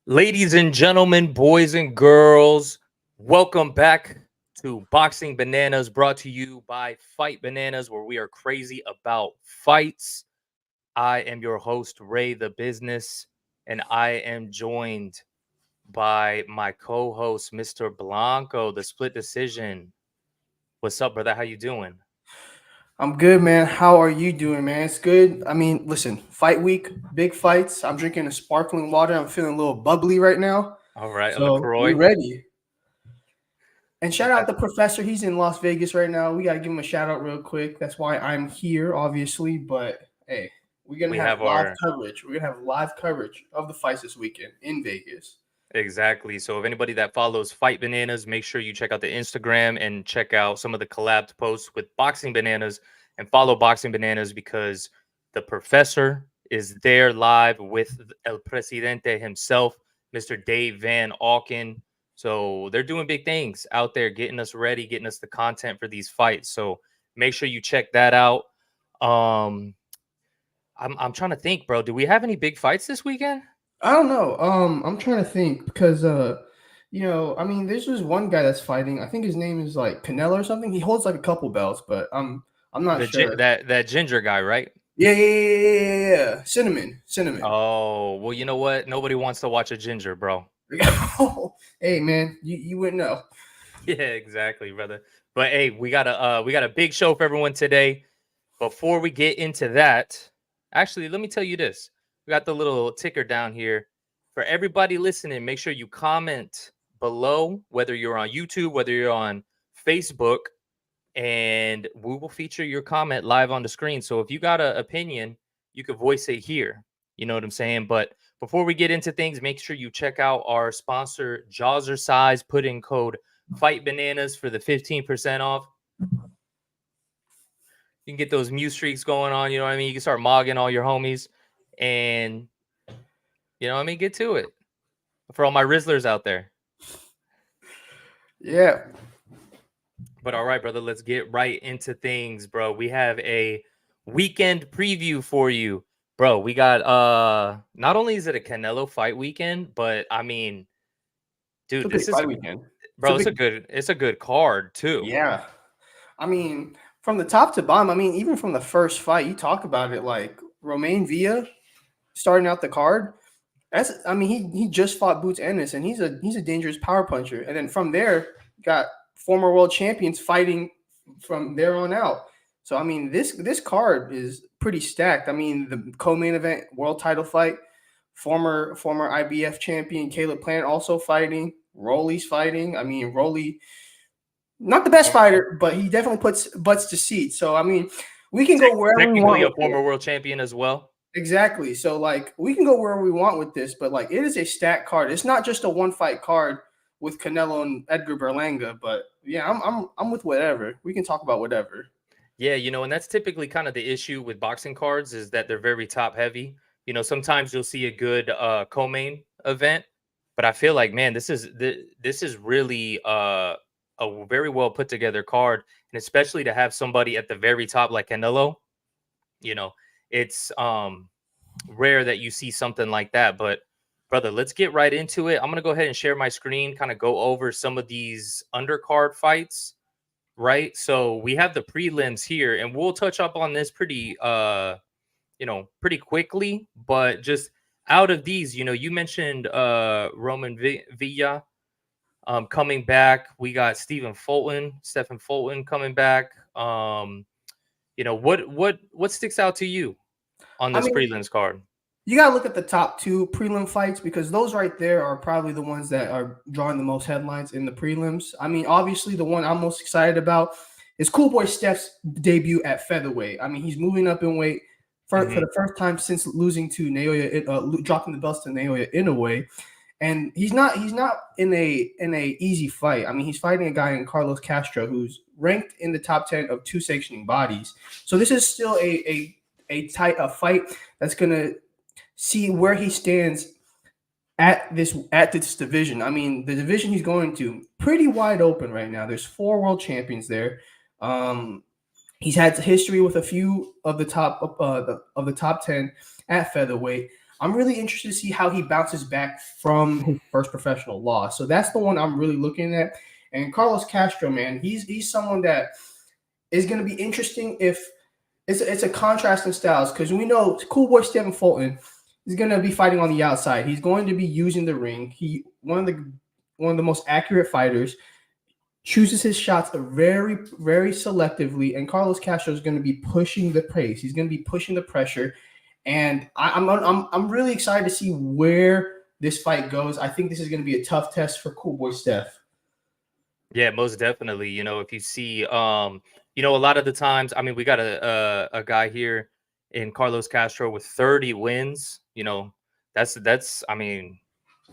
Ladies and gentlemen, boys and girls, welcome back to Boxing Bananas, brought to you by Fight Bananas, where we are crazy about fights. I am your host, Ray the Business, and I am joined by my co-host, Mr. Blanco, the Split Decision. What's up, brother? How you doing? I'm good, man. How are you doing, man? It's good. I mean, listen, fight week, big fights. I'm drinking a sparkling water. I'm feeling a little bubbly right now. All right, a So we LaCroix. ready. And We shout out got the professor. He's in Las Vegas right now. We gotta give him a shout out real quick. That's why I'm here, obviously. But hey, we're we gonna have have live our coverage. We're gonna have live coverage of the fights this weekend in Vegas. Exactly. So if anybody that follows Fight Bananas, make sure you check out the Instagram and check out some of the collabed posts with Boxing Bananas and follow Boxing Bananas because the professor is there live with El Presidente himself, Mr. Dave Van Auken. So they're doing big things out there, getting us ready, getting us the content for these fights. So make sure you check that out. Um, I'm trying to think, bro. Do we have any big fights this weekend? I don't know. I'm trying to think because I mean, there's just one guy that's fighting. I think his name is like Canelo or something. He holds like a couple belts, but I'm not sure. That ginger guy, right? Yeah. Cinnamon. Oh, well, you know what? Nobody wants to watch a ginger, bro. Hey, man, you wouldn't know. Yeah, exactly, brother. But hey, we got a big show for everyone today. Before we get into that, actually, let me tell you this. We got the little ticker down here. For everybody listening, make sure you comment below, whether you're on YouTube, whether you're on Facebook, and we will feature your comment live on the screen. So if you got an opinion, you can voice it here. You know what I'm saying? But before we get into things, make sure you check out our sponsor, Size. Put in code Fight Bananas for the 15% off. You can get those Mew streaks going on. You know what I mean? You can start mogging all your homies, and you know what I mean. Get to it for all my Rizzlers out there. Yeah. But all right, brother, let's get right into things, bro. We have a weekend preview for you. Bro, we got not only is it a Canelo fight weekend, but I mean, It's a dude, big this is fight weekend. It's a bro, big it's a good card too. Yeah. I mean, from the top to bottom, I mean, even from the first fight, you talk about it like Romain Villa starting out the card. I mean, he just fought Boots Ennis, and he's a dangerous power puncher. And then from there, got former world champions fighting from there on out. So I mean, this card is pretty stacked. I mean, the co-main event world title fight, former IBF champion Caleb Plant also fighting. Rolly's fighting. I mean, Rolly, not the best fighter, but he definitely puts butts to seats. So I mean, we can go wherever we Technically want a with former it. world champion as well. Exactly. So like we can go wherever we want with this, but like it is a stacked card. It's not just a one fight card with Canelo and Edgar Berlanga. But yeah, I'm with whatever. We can talk about whatever. Yeah, and that's typically kind of the issue with boxing cards is that they're very top heavy. Sometimes you'll see a good co-main event, but I feel like, man, this is really a very well put together card, and especially to have somebody at the very top like Canelo, you know, it's rare that you see something like that. But brother, let's get right into it. I'm gonna go ahead and share my screen, kind of go over some of these undercard fights, right? So we have the prelims here, and we'll touch up on this pretty quickly. But just out of these, you mentioned Villa coming back. We got Stephen Fulton coming back. What sticks out to you on I this mean, prelims card? you gotta look at the top two prelim fights because those right there are probably the ones that are drawing the most headlines in the prelims. I mean, obviously the one I'm most excited about is Cool Boy Steph's debut at featherweight. I mean, he's moving up in weight for the first time since losing to Naoya, dropping the belts to Naoya Inoue. And he's not in a easy fight. I mean, he's fighting a guy in Carlos Castro who's ranked in the top 10 of two sanctioning bodies. So this is still a fight that's gonna see where he stands at this division. I mean, the division he's going to pretty wide open right now. There's 4 world champions there. He's had history with a few of the top 10 at featherweight. I'm really interested to see how he bounces back from his first professional loss. So that's the one I'm really looking at. And Carlos Castro, man, he's someone that is going to be interesting if it's a contrast in styles, because we know Cool Boy Stephen Fulton is going to be fighting on the outside. He's going to be using the ring. He one of the most accurate fighters, chooses his shots very, very selectively, and Carlos Castro is going to be pushing the pace. He's going to be pushing the pressure, and I'm really excited to see where this fight goes. I think this is going to be a tough test for Cool Boy Steph. Yeah, most definitely. If you see, a lot of the times, I mean, we got a guy here in Carlos Castro with 30 wins. I mean,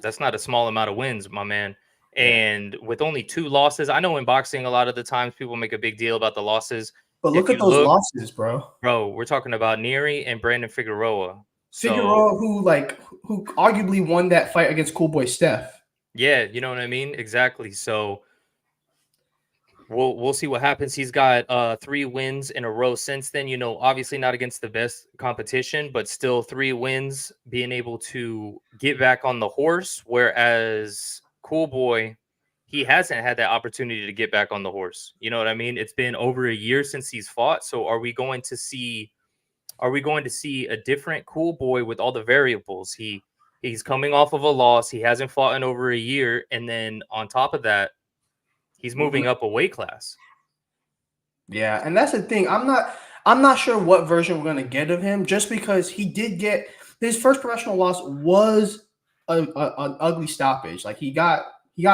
that's not a small amount of wins, my man. And with only 2 losses, I know in boxing, a lot of the times people make a big deal about the losses. But look at those losses, bro. Bro, we're talking about Neri and Brandon Figueroa. Figueroa, who arguably won that fight against Cool Boy Steph. Yeah, you know what I mean? Exactly. So we'll see what happens. He's got 3 wins in a row since then. Obviously not against the best competition, but still 3 wins, being able to get back on the horse. Whereas Cool Boy, he hasn't had that opportunity to get back on the horse. You know what I mean? It's been over a year since he's fought. So are we going to see a different Cool Boy with all the variables? He's coming off of a loss. He hasn't fought in over a year, and then on top of that, he's moving up a weight class. Yeah, and that's the thing. I'm not sure what version we're gonna get of him, just because he did get his first professional loss was an ugly stoppage. Like he got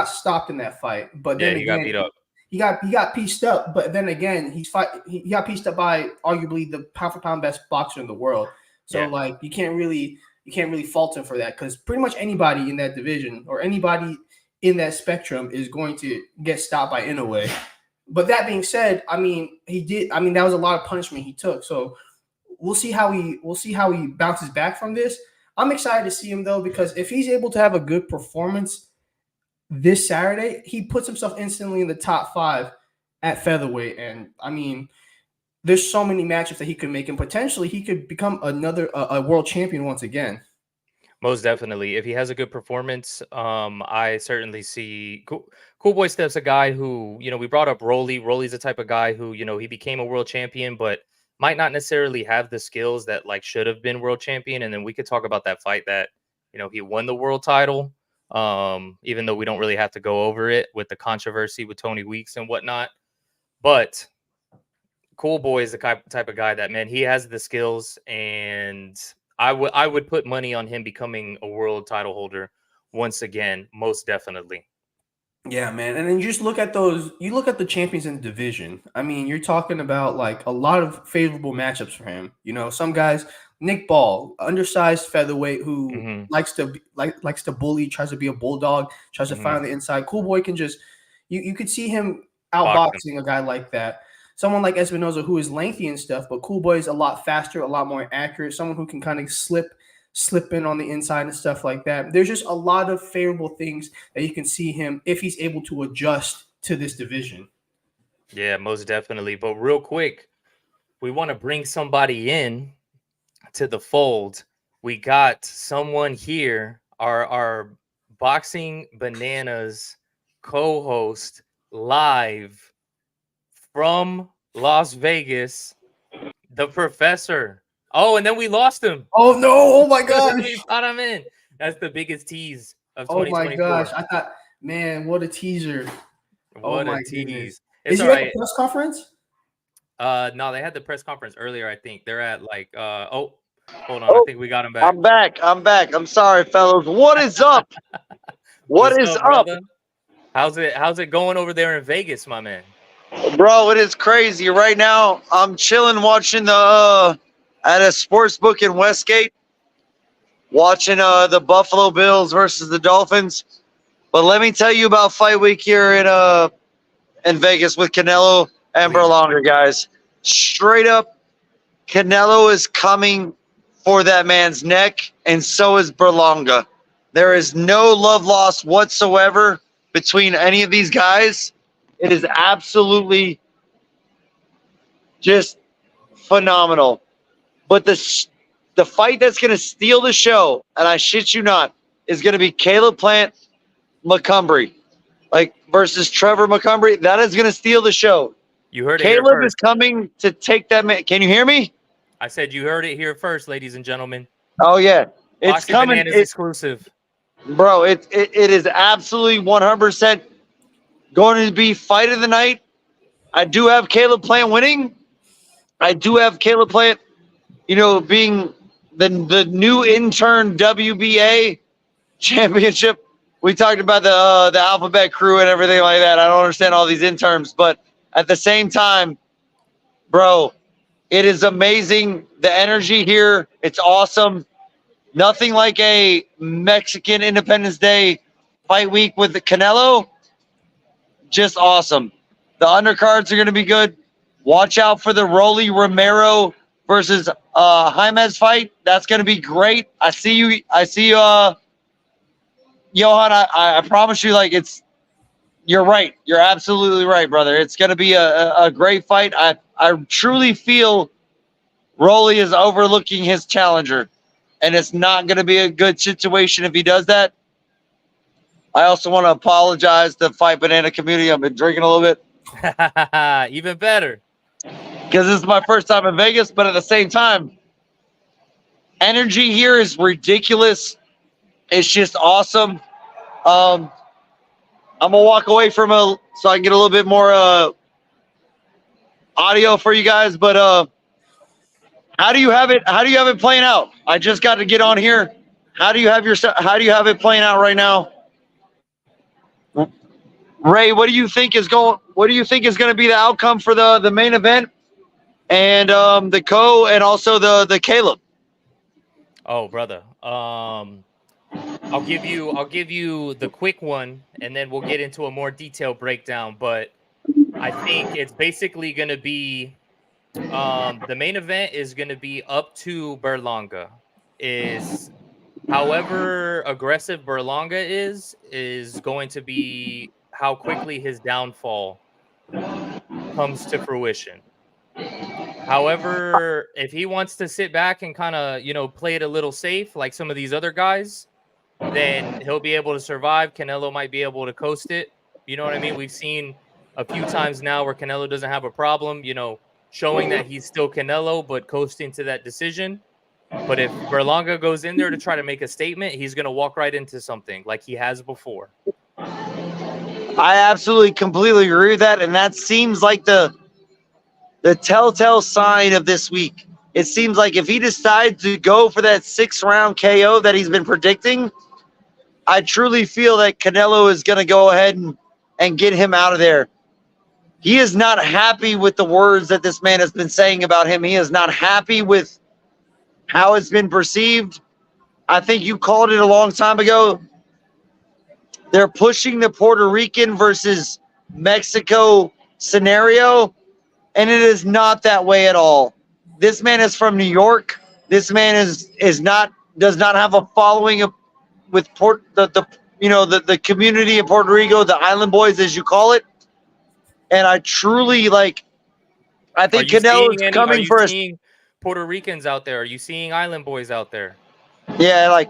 stopped in that fight, but then he got beat up. He got pieced up, but then again, he got pieced up by arguably the pound for pound best boxer in the world. So like you can't really fault him for that, because pretty much anybody in that division or anybody in that spectrum is going to get stopped by Inoue. But that being said, I mean, that was a lot of punishment he took. So we'll see how he bounces back from this. I'm excited to see him though, because if he's able to have a good performance this Saturday, he puts himself instantly in the top 5 at featherweight. And I mean, there's so many matchups that he could make, and potentially he could become a world champion once again. Most definitely. If he has a good performance, I certainly see Cool Boy Steph's a guy who, we brought up Rolly. Rolly's the type of guy who, he became a world champion, but might not necessarily have the skills that like should have been world champion. And then we could talk about that fight that, he won the world title. Even though we don't really have to go over it with the controversy with Tony Weeks and whatnot. But Cool Boy is the type of guy that, man, he has the skills, and I would put money on him becoming a world title holder once again, most definitely. Yeah, man. And then you just look at the champions in the division. I mean, you're talking about like a lot of favorable matchups for him. Some guys, Nick Ball, undersized featherweight who likes to bully, tries to be a bulldog, tries to fight on the inside. Cool Boy can just you could see him outboxing a guy like that. Someone like Espinoza, who is lengthy and stuff, but Cool Boy is a lot faster, a lot more accurate. Someone who can kind of slip in on the inside and stuff like that. There's just a lot of favorable things that you can see him if he's able to adjust to this division. Yeah, most definitely. But real quick, we want to bring somebody in to the fold. We got someone here, our Boxing Bananas co-host, live from Las Vegas, the Professor. Oh, and then we lost him. Oh no! Oh my gosh! We got him in. That's the biggest tease of 2024. Oh my gosh! I thought, man, what a teaser! What a tease! Is he at the press conference? No, they had the press conference earlier. I think they're at like. Hold on. I think we got him back. I'm back. I'm sorry, fellas. What is up? What is up? How's it going over there in Vegas, my man? Bro, it is crazy. Right now, I'm chilling watching at a sports book in Westgate, watching the Buffalo Bills versus the Dolphins. But let me tell you about fight week here in Vegas with Canelo and Berlanga, guys. Straight up, Canelo is coming for that man's neck, and so is Berlanga. There is no love lost whatsoever between any of these guys. It is absolutely just phenomenal. But the the fight that's going to steal the show, and I shit you not, is going to be Caleb Plant McCumby, like versus Trevor McCumby. That is going to steal the show. You heard it here Caleb first. is coming to take that man. Can you hear me? I said you heard it here first, ladies and gentlemen. Oh yeah, it's Boxing coming. Bananas exclusive. Bro, it is absolutely 100% going to be fight of the night. I do have Caleb Plant winning. I do have Caleb Plant, being the new intern WBA championship. We talked about the alphabet crew and everything like that. I don't understand all these interns, but at the same time, bro, it is amazing. The energy here, it's awesome. Nothing like a Mexican Independence Day fight week with the Canelo. Just awesome. The undercards are going to be good. Watch out for the Rolando Romero versus Jaimes fight. That's going to be great. I see you, Johan. I promise you, you're right. You're absolutely right, brother. It's going to be a great fight. I truly feel Rolly is overlooking his challenger, and it's not going to be a good situation if he does that. I also want to apologize to the Fight Banana community. I've been drinking a little bit. Even better. Because this is my first time in Vegas, but at the same time, energy here is ridiculous. It's just awesome. I'm going to walk away from so I can get a little bit more audio for you guys, but how do you have it? How do you have it playing out? I just got to get on here. How do you have it playing out right now? Ray, what do you think is going to be the outcome for the main event and the co and also the Caleb? Oh, brother. I'll give you the quick one, and then we'll get into a more detailed breakdown. But I think it's basically going to be the main event is going to be up to Berlanga. However aggressive Berlanga is going to be how quickly his downfall comes to fruition. However, if he wants to sit back and kind of, play it a little safe like some of these other guys, then he'll be able to survive. Canelo might be able to coast it. You know what I mean? We've seen a few times now where Canelo doesn't have a problem, showing that he's still Canelo, but coasting to that decision. But if Berlanga goes in there to try to make a statement, he's going to walk right into something like he has before. I absolutely completely agree with that. And that seems like the telltale sign of this week. It seems like if he decides to go for that 6-round KO that he's been predicting, I truly feel that Canelo is going to go ahead and get him out of there. He is not happy with the words that this man has been saying about him. He is not happy with how it's been perceived. I think you called it a long time ago. They're pushing the Puerto Rican versus Mexico scenario, and it is not that way at all. This man is from New York. This man does not have a following with the community of Puerto Rico, the Island Boys, as you call it. And I truly I think Canelo is coming for us. Puerto Ricans out there? Are you seeing Island Boys out there? Yeah,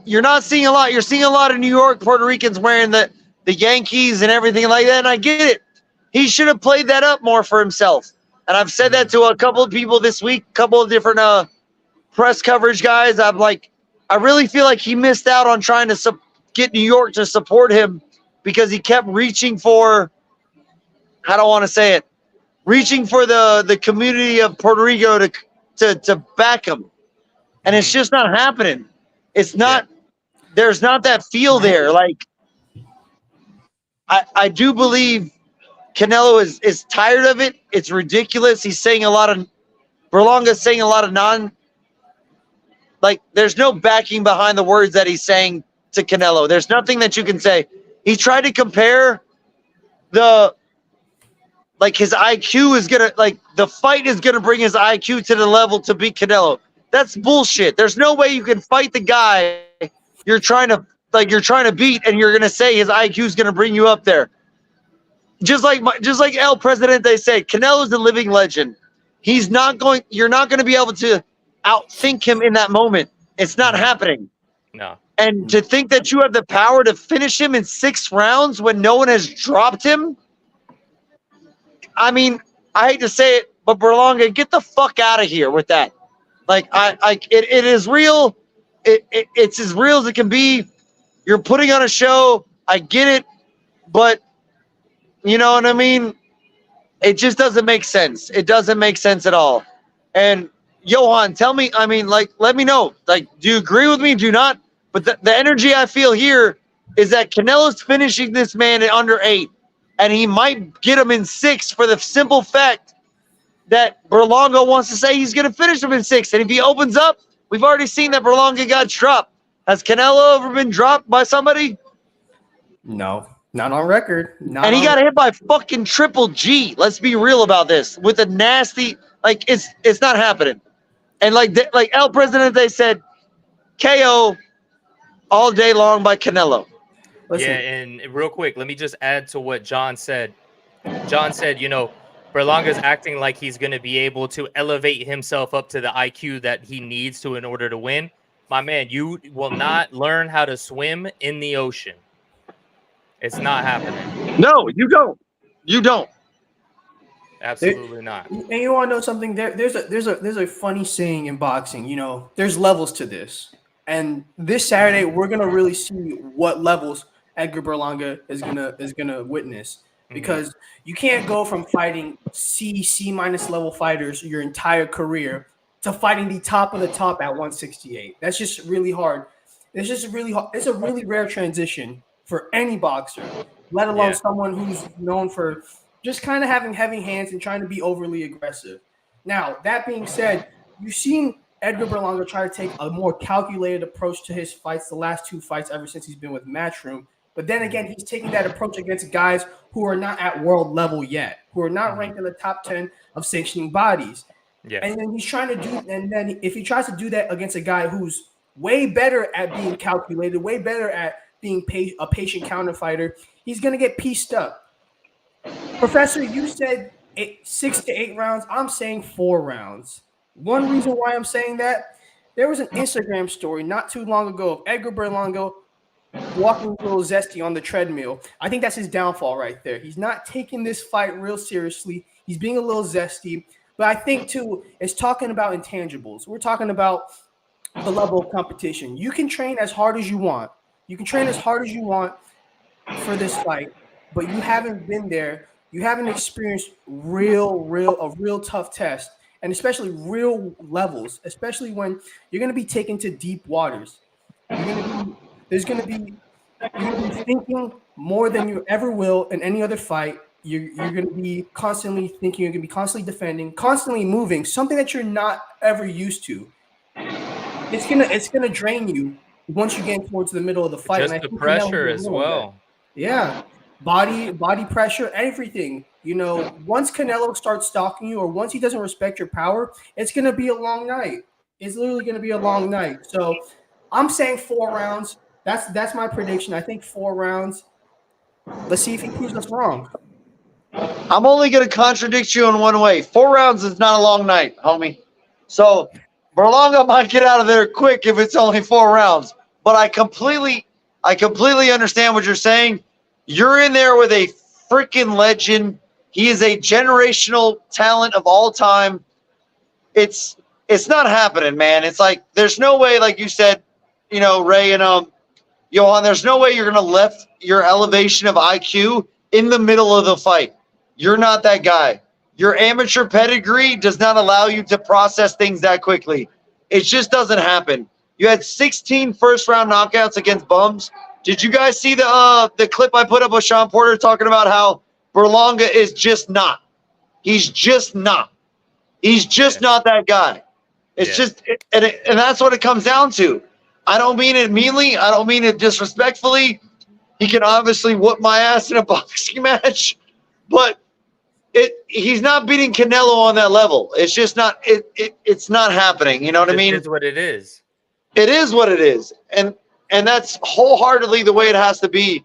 you're not seeing a lot. You're seeing a lot of New York Puerto Ricans wearing the Yankees and everything like that, and I get it. He should have played that up more for himself. And I've said that to a couple of people this week, a couple of different press coverage guys. I'm like, I really feel like he missed out on trying to get New York to support him because he kept reaching for, I don't want to say it, reaching for the community of Puerto Rico to back him. And it's just not happening. It's not, there's not that feel there. I do believe Canelo is tired of it. It's ridiculous. He's saying Berlanga's saying a lot of there's no backing behind the words that he's saying to Canelo. There's nothing that you can say. He tried to compare his IQ is going to, the fight is going to bring his IQ to the level to beat Canelo. That's bullshit. There's no way you can fight the guy you're trying to beat and you're going to say his IQ is going to bring you up there. Just like El Presidente said, Canelo's a living legend. You're not going to be able to outthink him in that moment. It's not happening. No. And to think that you have the power to finish him in 6 rounds when no one has dropped him, I mean, I hate to say it, but Berlanga, get the fuck out of here with that. Like, it is real. It's as real as it can be. You're putting on a show. I get it, but you know what I mean? It just doesn't make sense. It doesn't make sense at all. And Johan, tell me, I mean, like, let me know. Like, do you agree with me? Do you not? But the energy I feel here is that Canelo's finishing this man at under 8, and he might get him in 6 for the simple fact that Berlanga wants to say he's going to finish him in 6. And if he opens up, we've already seen that Berlanga got dropped. Has Canelo ever been dropped by somebody? No, not on record. And he got hit by fucking Triple G. Let's be real about this. With a nasty, like, it's not happening. And like El Presidente said, KO all day long by Canelo. Listen. Yeah, and real quick, let me just add to what John said. John said, you know, Berlanga's acting like he's going to be able to elevate himself up to the IQ that he needs to in order to win. My man, you will not learn how to swim in the ocean. It's not happening. No, you don't. You don't. Absolutely not. And you want to know something? There's a funny saying in boxing. You know, there's levels to this. And this Saturday, we're gonna really see what levels Edgar Berlanga is gonna witness, because you can't go from fighting C minus level fighters your entire career to fighting the top of the top at 168. That's just really hard. It's just really hard. It's a really rare transition for any boxer, let alone someone who's known for just kind of having heavy hands and trying to be overly aggressive. Now, that being said, you've seen Edgar Berlanga try to take a more calculated approach to his fights the last 2 fights ever since he's been with Matchroom. But then again, he's taking that approach against guys who are not at world level yet, who are not ranked in the top 10 of sanctioning bodies. Yeah. And then he's trying to do, and then if he tries to do that against a guy who's way better at being calculated, way better at being a patient counter fighter, he's going to get pieced up. Professor, you said 6 to 8 rounds. I'm saying 4 rounds. One reason why I'm saying that, there was an Instagram story not too long ago of Edgar Berlanga walking a little zesty on the treadmill. I think that's his downfall right there. He's not taking this fight real seriously. He's being a little zesty. But I think, too, it's talking about intangibles. We're talking about the level of competition. You can train as hard as you want. You can train as hard as you want for this fight, but you haven't been there. You haven't experienced a real tough test. And especially real levels, especially when you're going to be taken to deep waters. You're going to be thinking more than you ever will in any other fight. You're going to be constantly thinking. You're going to be constantly defending, constantly moving, something that you're not ever used to. It's gonna drain you once you get towards the middle of the fight. Just and the pressure as well. Yeah, body pressure, everything. You know, once Canelo starts stalking you, or once he doesn't respect your power, it's going to be a long night. It's literally going to be a long night. So I'm saying 4 rounds. That's my prediction. I think 4 rounds. Let's see if he proves us wrong. I'm only going to contradict you in one way. 4 rounds is not a long night, homie. So Berlanga might get out of there quick if it's only 4 rounds. But I completely understand what you're saying. You're in there with a freaking legend. He is a generational talent of all time. It's not happening, man. It's like there's no way, like you said, you know, Ray and Johan, there's no way you're gonna left your elevation of IQ in the middle of the fight. You're not that guy. Your amateur pedigree does not allow you to process things that quickly. It just doesn't happen. You had 16 first-round knockouts against bums. Did you guys see the clip I put up with Sean Porter talking about how Berlanga is just not? He's just not. He's just not that guy. It's just, and that's what it comes down to. I don't mean it meanly. I don't mean it disrespectfully. He can obviously whoop my ass in a boxing match, but he's not beating Canelo on that level. It's just not. It's not happening. You know what I mean? It's what it is. It is what it is, and that's wholeheartedly the way it has to be.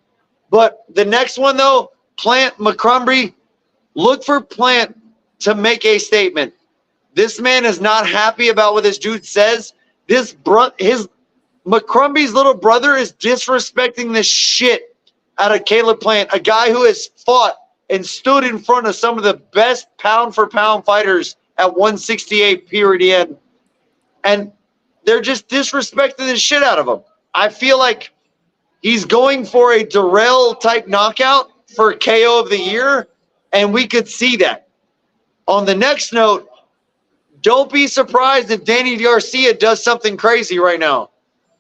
But the next one, though, Plant McCumby, look for Plant to make a statement. This man is not happy about what this dude says. His McCumby's little brother is disrespecting the shit out of Caleb Plant, a guy who has fought and stood in front of some of the best pound-for-pound fighters at 168 period. And they're just disrespecting the shit out of him. I feel like he's going for a Darrell-type knockout for KO of the year, and we could see that. On the next note, don't be surprised if Danny Garcia does something crazy right now.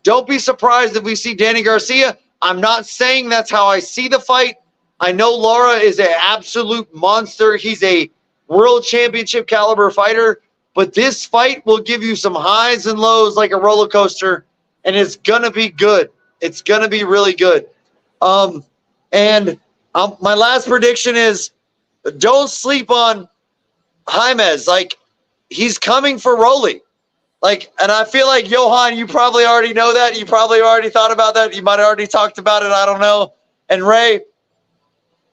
Don't be surprised if we see Danny Garcia. I'm not saying that's how I see the fight. I know Lara is an absolute monster. He's a world championship caliber fighter. But this fight will give you some highs and lows like a roller coaster, and it's going to be good. It's going to be really good. My last prediction is don't sleep on Jaimes. Like, he's coming for Rolly. Like, and I feel like, Johan, you probably already know that. You probably already thought about that. You might have already talked about it. I don't know. And Ray,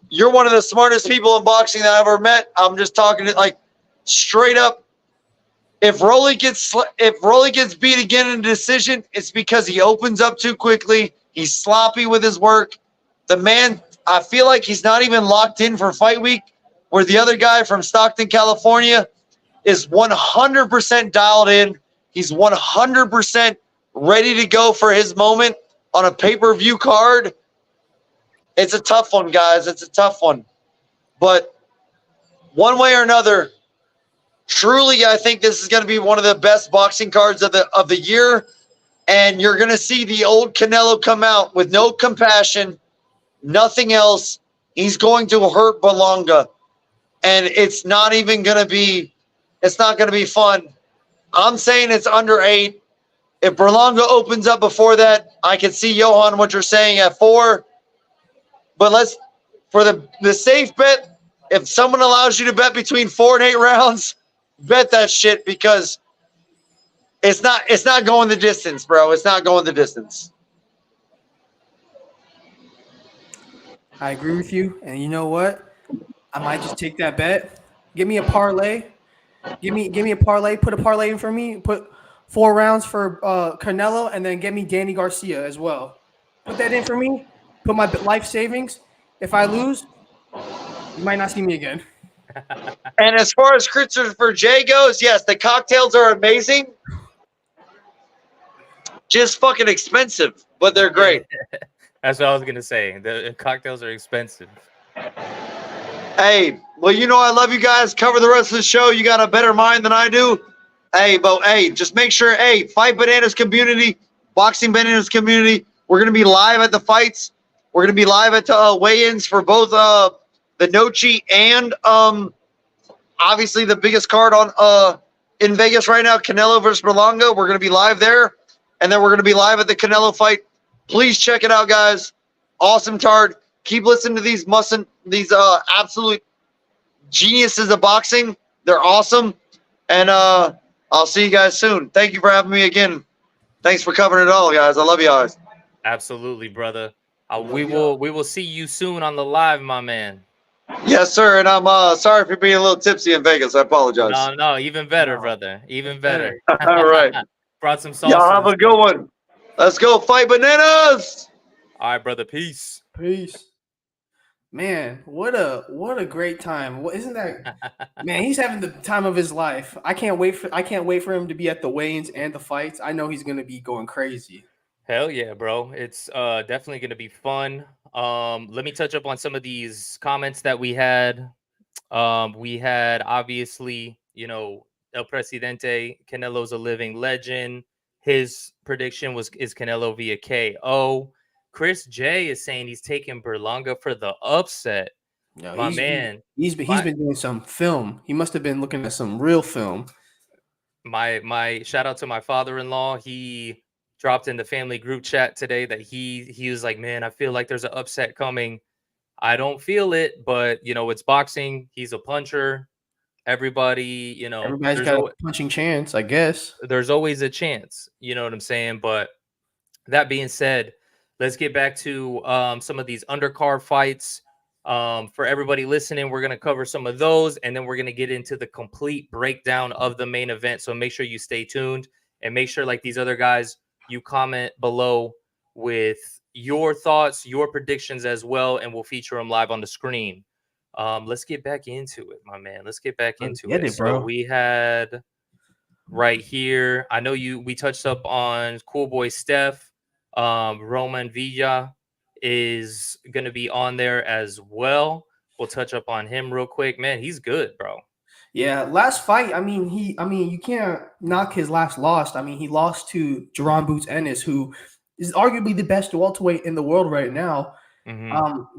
you're one of the smartest people in boxing that I've ever met. I'm just talking to, like, straight up. If Rolly gets beat again in a decision, it's because he opens up too quickly. He's sloppy with his work. The man, I feel like he's not even locked in for fight week, where the other guy from Stockton, California, is 100% dialed in. He's 100% ready to go for his moment on a pay-per-view card. It's a tough one, guys. It's a tough one. But one way or another, truly, I think this is going to be one of the best boxing cards of the year. And you're going to see the old Canelo come out with no compassion, nothing else. He's going to hurt Berlanga. And it's not even going to be fun. I'm saying it's under 8. If Berlanga opens up before that, I can see, Johan, what you're saying at 4. But for the safe bet, if someone allows you to bet between 4 and 8 rounds, bet that shit, because it's not going the distance, bro. It's not going the distance. I agree with you. And you know what? I might just take that bet. Give me a parlay. Give me a parlay. Put a parlay in for me. Put 4 rounds for Canelo, and then get me Danny Garcia as well. Put that in for me. Put my life savings. If I lose, you might not see me again. And as far as Christopher J goes, yes, the cocktails are amazing. Just fucking expensive, but they're great. That's what I was going to say. The cocktails are expensive. Hey, well, you know I love you guys. Cover the rest of the show. You got a better mind than I do. Hey, but hey, just make sure, Fight Bananas community, Boxing Bananas community, we're going to be live at the fights. We're going to be live at weigh-ins for both the Nochi and obviously the biggest card on in Vegas right now, Canelo versus Berlanga. We're going to be live there, and then we're going to be live at the Canelo fight. Please check it out, guys. Awesome card. Keep listening to these absolute geniuses of boxing. They're awesome, and I'll see you guys soon. Thank you for having me again. Thanks for covering it all, guys. I love you guys. Absolutely, brother. We will see you soon on the live, my man. Yes, sir. And I'm sorry for being a little tipsy in Vegas. I apologize. No, even better, brother. Even better. All right. Brought some sauce. Y'all have a good one. Let's go Fight Bananas. All right, brother. Peace. Man, what a great time. What isn't that? Man, he's having the time of his life. I can't wait for him to be at the weigh-ins and the fights. I know he's going to be going crazy. Hell yeah, bro. It's definitely going to be fun. Let me touch up on some of these comments that we had. We had, obviously, El Presidente, Canelo's a living legend. His prediction is Canelo via KO. Chris J is saying he's taking Berlanga for the upset. No, my man. He's been doing some film. He must have been looking at some real film. My shout out to my father-in-law. He dropped in the family group chat today that he was like, man, I feel like there's an upset coming. I don't feel it, but it's boxing. He's a puncher. Everybody's got a punching chance, I guess. There's always a chance. You know what I'm saying? But that being said, let's get back to some of these undercard fights. For everybody listening, we're going to cover some of those, and then we're going to get into the complete breakdown of the main event. So make sure you stay tuned, and make sure, like these other guys, you comment below with your thoughts, your predictions as well, and we'll feature them live on the screen. Let's get back into it, my man. Let's get back into it. So bro. we had right here, I know we touched up on Cool Boy Steph. Roman Villa is going to be on there as well. We'll touch up on him real quick. Man, he's good, bro. Yeah, last fight. I mean, you can't knock his last loss. I mean, he lost to Jerron Boots Ennis, who is arguably the best welterweight in the world right now.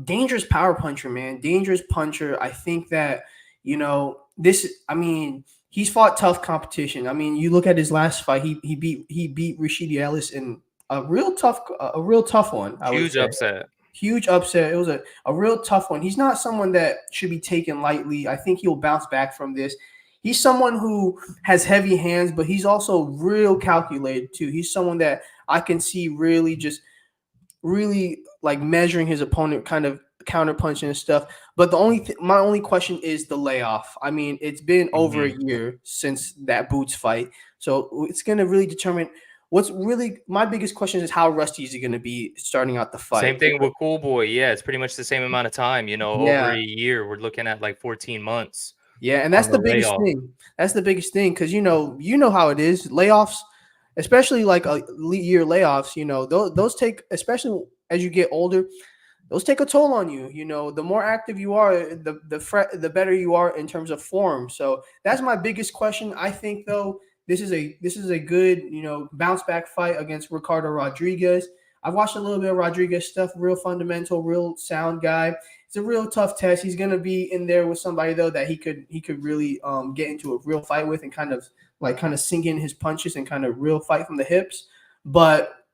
Dangerous power puncher, man. Dangerous puncher. I think that, he's fought tough competition. I mean, you look at his last fight, he beat Rashidi Ellis in a real tough one. Huge upset. Huge upset. It was a real tough one. He's not someone that should be taken lightly. I think he'll bounce back from this. He's someone who has heavy hands, but he's also real calculated too. He's someone that I can see really like measuring his opponent, kind of counter punching and stuff. But my only question is the layoff. I mean, it's been over a year since that Boots fight, so it's going to really determine. What's really my biggest question is how rusty is he going to be starting out the fight? Same thing with Cool Boy. Yeah, it's pretty much the same amount of time. Over a year. We're looking at like 14 months. Yeah, and that's the biggest thing. That's the biggest thing because you know how it is. Layoffs, especially like a year layoffs. Those take, especially as you get older, those take a toll on you. The more active you are, the better you are in terms of form. So that's my biggest question. I think though. This is a good, bounce back fight against Ricardo Rodriguez. I've watched a little bit of Rodriguez stuff, real fundamental, real sound guy. It's a real tough test. He's going to be in there with somebody though that he could really get into a real fight with and kind of sink in his punches and kind of real fight from the hips. But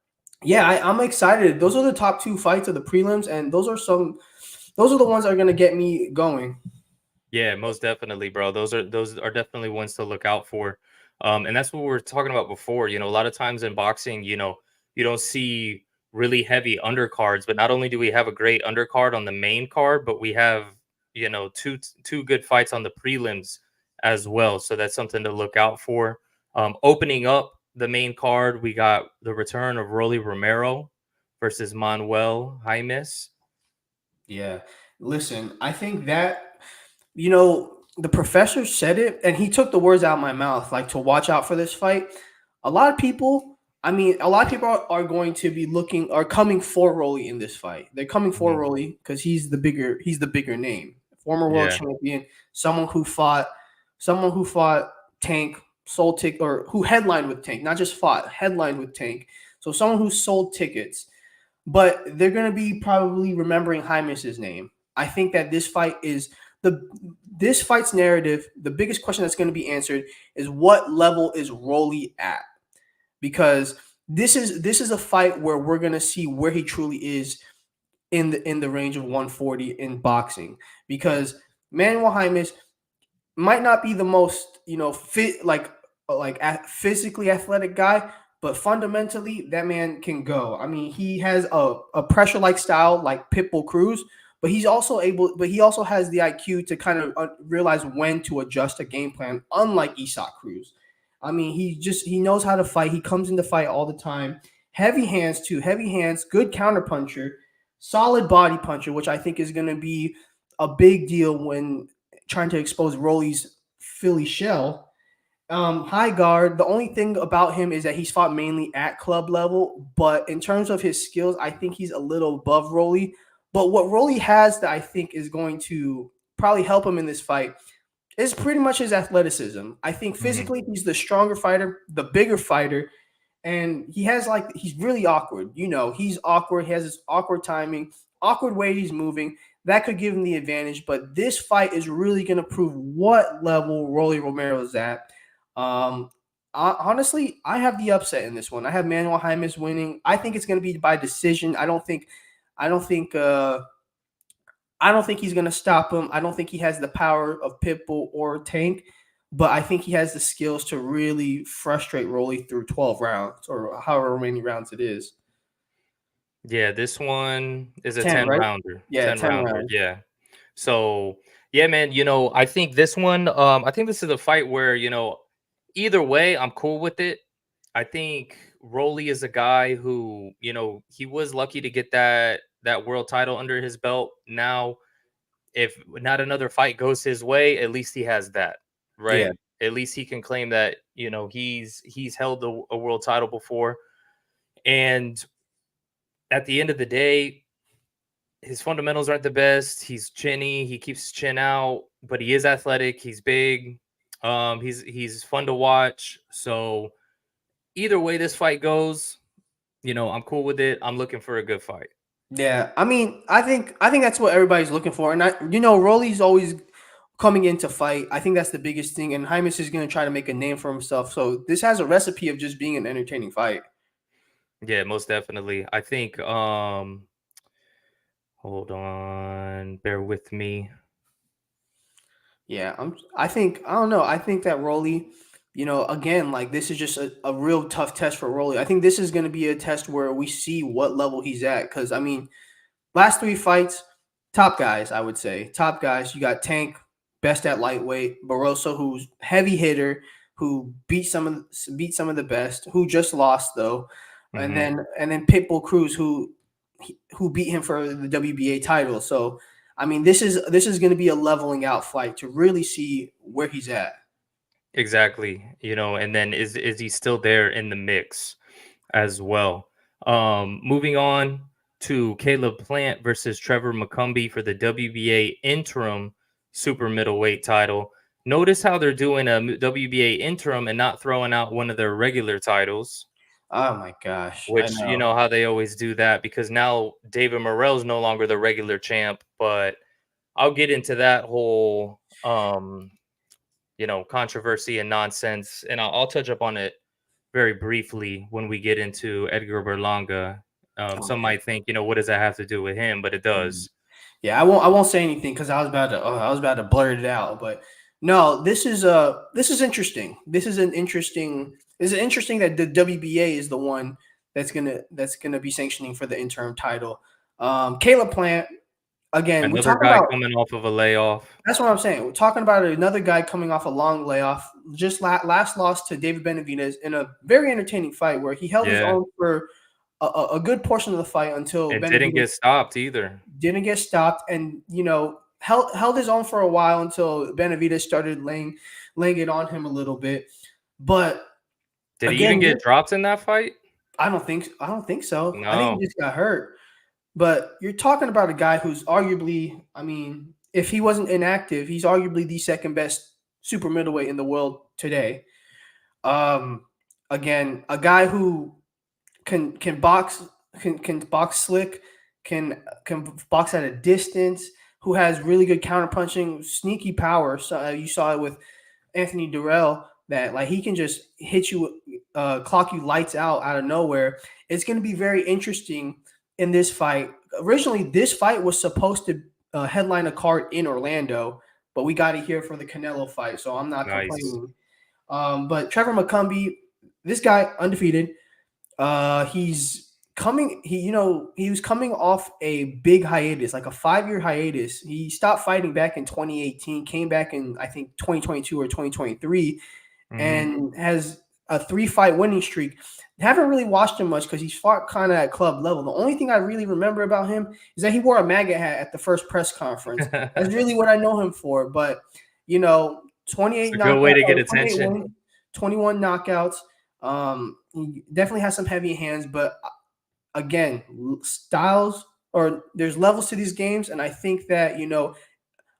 yeah, I'm excited. Those are the top two fights of the prelims, and those are the ones that are going to get me going. Yeah, most definitely, bro. Those are definitely ones to look out for. And that's what we were talking about before. A lot of times in boxing, you don't see really heavy undercards, but not only do we have a great undercard on the main card, but we have, two good fights on the prelims as well. So that's something to look out for. Opening up the main card, we got the return of Rolando Romero versus Manuel Jaimes. Yeah. Listen, I think that, the professor said it, and he took the words out of my mouth, like to watch out for this fight. A lot of people are going to be coming for Rolly in this fight. They're coming for Rolly because he's the bigger name. Former world champion, someone who fought Tank, sold ticket, or who headlined with Tank, not just fought, headlined with Tank. So someone who sold tickets. But they're going to be probably remembering Jaimes' name. I think that this fight is this fight's narrative. The biggest question that's going to be answered is what level is Rolly at? Because this is a fight where we're going to see where he truly is in the range of 140 in boxing. Because Manuel Jaimes might not be the most fit physically athletic guy, but fundamentally that man can go. I mean, he has a pressure like style like Pitbull Cruz. But he also has the IQ to kind of realize when to adjust a game plan, unlike Isak Cruz. I mean, he knows how to fight. He comes into fight all the time. Heavy hands too. Heavy hands, good counter puncher, solid body puncher, which I think is going to be a big deal when trying to expose Rolly's Philly shell. High guard. The only thing about him is that he's fought mainly at club level, but in terms of his skills, I think he's a little above Rolly. But what Rolly has that I think is going to probably help him in this fight is pretty much his athleticism. I think physically he's the stronger fighter, the bigger fighter, and he's really awkward. He's awkward. He has this awkward timing, awkward way he's moving. That could give him the advantage. But this fight is really going to prove what level Rolly Romero is at. Honestly, I have the upset in this one. I have Manuel Jaimes winning. I think it's going to be by decision. I don't think he's going to stop him. I don't think he has the power of Pitbull or Tank, but I think he has the skills to really frustrate Rolly through 12 rounds or however many rounds it is. Yeah, this one is a 10 rounder. Yeah, 10 rounder. Yeah. So yeah, man, I think this one, I think this is a fight where, either way, I'm cool with it. I think Rolly is a guy who, he was lucky to get that world title under his belt. Now, if not another fight goes his way, at least he has that, Yeah. right? At least he can claim that, he's held a world title before. And at the end of the day, his fundamentals aren't the best. He's chinny. He keeps his chin out, but he is athletic. He's big. He's fun to watch. So either way this fight goes, I'm cool with it. I'm looking for a good fight. Yeah, I mean, I think that's what everybody's looking for, and Rolly's always coming in to fight. I think that's the biggest thing, and Jaimes is going to try to make a name for himself. So this has a recipe of just being an entertaining fight. Yeah, most definitely. I think. Hold on, bear with me. Yeah, I don't know. I think that Rolly, again, like this is just a real tough test for Rolly. I think this is going to be a test where we see what level he's at. Because I mean, last three fights, top guys, I would say. Top guys. You got Tank, best at lightweight. Barroso, who's heavy hitter, who beat some of the best, who just lost though. And Mhm. then Pitbull Cruz, who beat him for the WBA title. So I mean, this is going to be a leveling out fight to really see where he's at. Exactly. And then is he still there in the mix as well? Moving on to Caleb Plant versus Trevor McCumby for the WBA interim super middleweight title. Notice how they're doing a WBA interim and not throwing out one of their regular titles, Oh my gosh, I which you know. know how they always do that because now David Morrell's no longer the regular champ, but I'll get into that whole controversy and nonsense, and I'll touch up on it very briefly when we get into Edgar Berlanga. Oh Some might think, what does that have to do with him? But it yeah. does. Yeah, I won't say anything because I was about to blurt it out. But no, this is interesting. This is interesting that the WBA is the one that's gonna be sanctioning for the interim title. Caleb Plant, again, we're Another talking guy about. coming off of a layoff. That's what I'm saying. We're talking about another guy coming off a long layoff. Just last loss to David Benavidez in a very entertaining fight where he held his Yeah. own for a good portion of the fight until And didn't Benavidez get stopped either. didn't get stopped, and held his own for a while until Benavidez started laying it on him a little bit. But Did he even again, get dropped in that fight? I don't think so. I think No. he just got hurt. But you're talking about a guy who's arguably, I mean, if he wasn't inactive, he's arguably the second best super middleweight in the world today. Again, a guy who can box can box slick, can box at a distance, who has really good counterpunching, sneaky power. So you saw it with Anthony Durrell that like he can just hit you, clock you lights out of nowhere. It's going to be very interesting in this fight. Originally, this fight was supposed to headline a card in Orlando, but we got it here for the Canelo fight, so I'm not Nice. complaining. But Trevor McCumby, this guy undefeated. He's coming. He was coming off a big hiatus, like a 5-year hiatus. He stopped fighting back in 2018, came back in I think 2022 or 2023, and has a 3-fight winning streak. Haven't really watched him much because he's fought kind of at club level. The only thing I really remember about him is that he wore a MAGA hat at the first press conference. That's really what I know him for. But 28 It's a good way to get attention. 21 knockouts. He definitely has some heavy hands, but again, styles or there's levels to these games, and I think that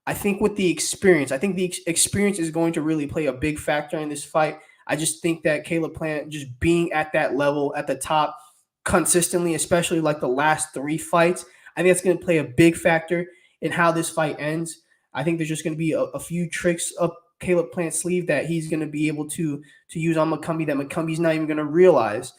I think with the experience, I think the experience is going to really play a big factor in this fight. I just think that Caleb Plant just being at that level at the top consistently, especially like the last 3 fights, I think that's going to play a big factor in how this fight ends. I think there's just going to be a few tricks up Caleb Plant's sleeve that he's going to be able to use on McCumby that McCumby's not even going to realize.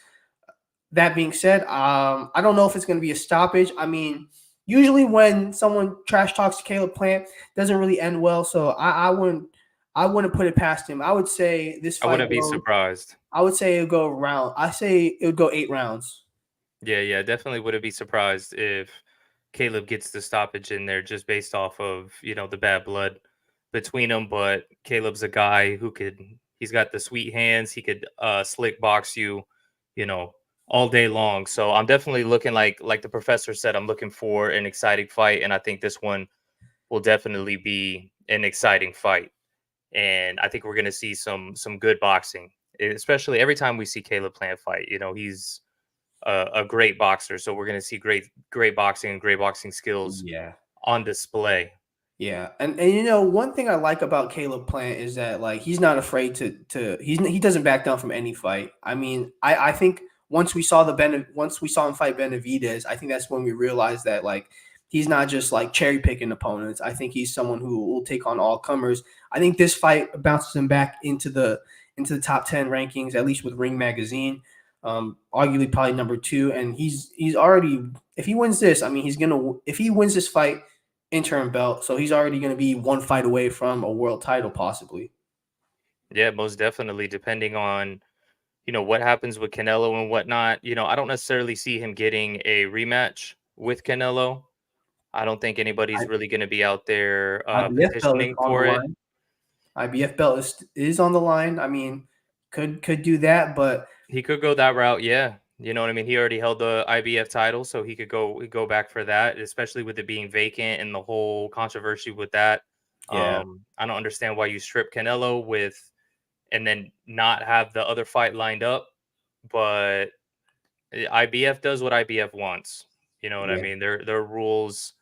That being said, I don't know if it's going to be a stoppage. I mean, usually when someone trash talks to Caleb Plant, it doesn't really end well. So I wouldn't put it past him. I would say this fight. I wouldn't be surprised. I would say it would go round. I say it would go 8 rounds. Yeah, definitely wouldn't be surprised if Caleb gets the stoppage in there just based off of, the bad blood between them. But Caleb's a guy who he's got the sweet hands. He could slick box you, you know, all day long. So I'm definitely looking like the professor said, I'm looking for an exciting fight. And I think this one will definitely be an exciting fight. And I think we're going to see some good boxing, especially every time we see Caleb Plant fight. He's a great boxer, so we're going to see great boxing and great boxing skills Yeah. on display. Yeah, and one thing I like about Caleb Plant is that like he's not afraid to he doesn't back down from any fight. I mean, I think once we saw him fight Benavidez, I think that's when we realized that like he's not just like cherry picking opponents. I think he's someone who will take on all comers. I think this fight bounces him back into the top 10 rankings, at least with Ring Magazine. Arguably probably number 2, and he's already, if he wins this, I mean if he wins this fight, interim belt, so he's already going to be one fight away from a world title possibly. Yeah, most definitely, depending on what happens with Canelo and whatnot. I don't necessarily see him getting a rematch with Canelo. I don't think anybody's really going to be out there IBF belt is petitioning on for the it. line. IBF belt is on the line. I mean, could do that, but He could go that route, yeah. You know what I mean? He already held the IBF title, so he could go back for that, especially with it being vacant and the whole controversy with that. yeah, I don't understand why you strip Canelo and then not have the other fight lined up. But IBF does what IBF wants. You know what I yeah, mean? Their rules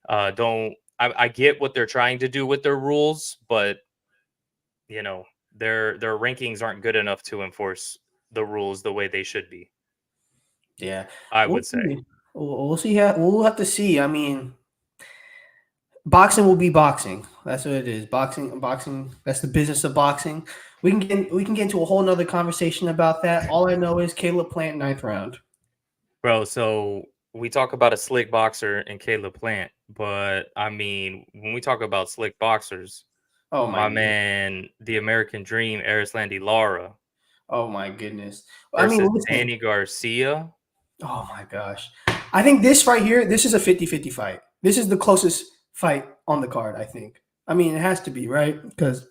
don't. I get what they're trying to do with their rules, but their rankings aren't good enough to enforce the rules the way they should be. yeah. I We'll would say. see. We'll see. We'll have to see. I mean, boxing will be boxing. That's what it is. Boxing. That's the business of boxing. We can get into a whole nother conversation about that. All I know is Caleb Plant 9th round. Bro, so we talk about a slick boxer and Caleb Plant, but I mean, when we talk about slick boxers, Oh my my goodness. man, the American Dream, Erislandy Lara Oh my goodness. I mean, versus listen. Danny Garcia. Oh my gosh. I think this right here, this is a 50-50 fight. This is the closest fight on the card, I think. I mean, it has to be, right? Because,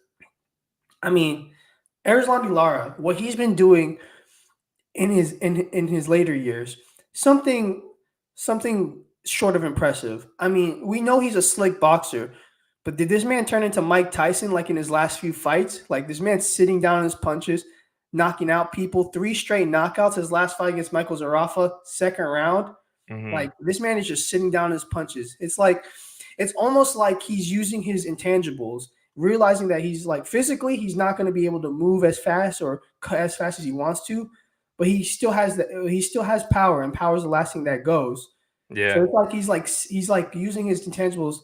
I mean, Erislandy Lara, what he's been doing in his later years, something short of impressive. I mean, we know he's a slick boxer, but did this man turn into Mike Tyson like in his last few fights? Like this man sitting down on his punches, knocking out people, 3 straight knockouts. His last fight against Michael Zarafa, 2nd round. Like this man is just sitting down his punches. It's almost like he's using his intangibles, realizing that he's like physically he's not going to be able to move as fast or cut as fast as he wants to, but he still has power, and power is the last thing that goes. Yeah. So it's like he's like using his intangibles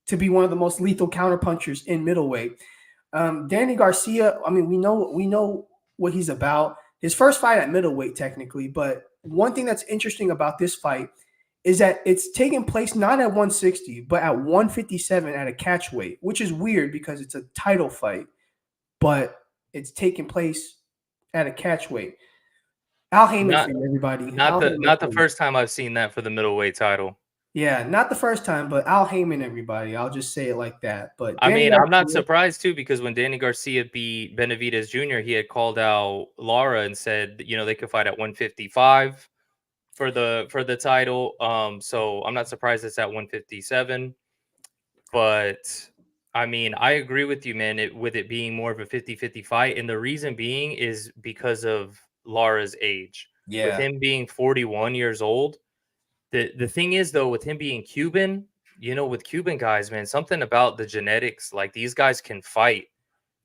to be one of the most lethal counterpunchers in middleweight. Danny Garcia, I mean, we know what he's about. His first fight at middleweight, technically, but one thing that's interesting about this fight is that it's taking place not at 160, but at 157 at a catch weight, which is weird because it's a title fight, but it's taking place at a catch weight. Al Heyman for everybody. Not the first time I've seen that for the middleweight title. Yeah, not the first time, but Al Heyman everybody. I'll just say it like that. But I mean, I'm not surprised too, because when Danny Garcia beat Benavidez Jr., he had called out Lara and said, they could fight at 155 for the title. So I'm not surprised it's at 157. But I mean, I agree with you, man, with it being more of a 50-50 fight. And the reason being is because of Lara's age. With Yeah. him being 41 years old. The thing is, though, with him being Cuban, with Cuban guys, man, something about the genetics, like these guys can fight,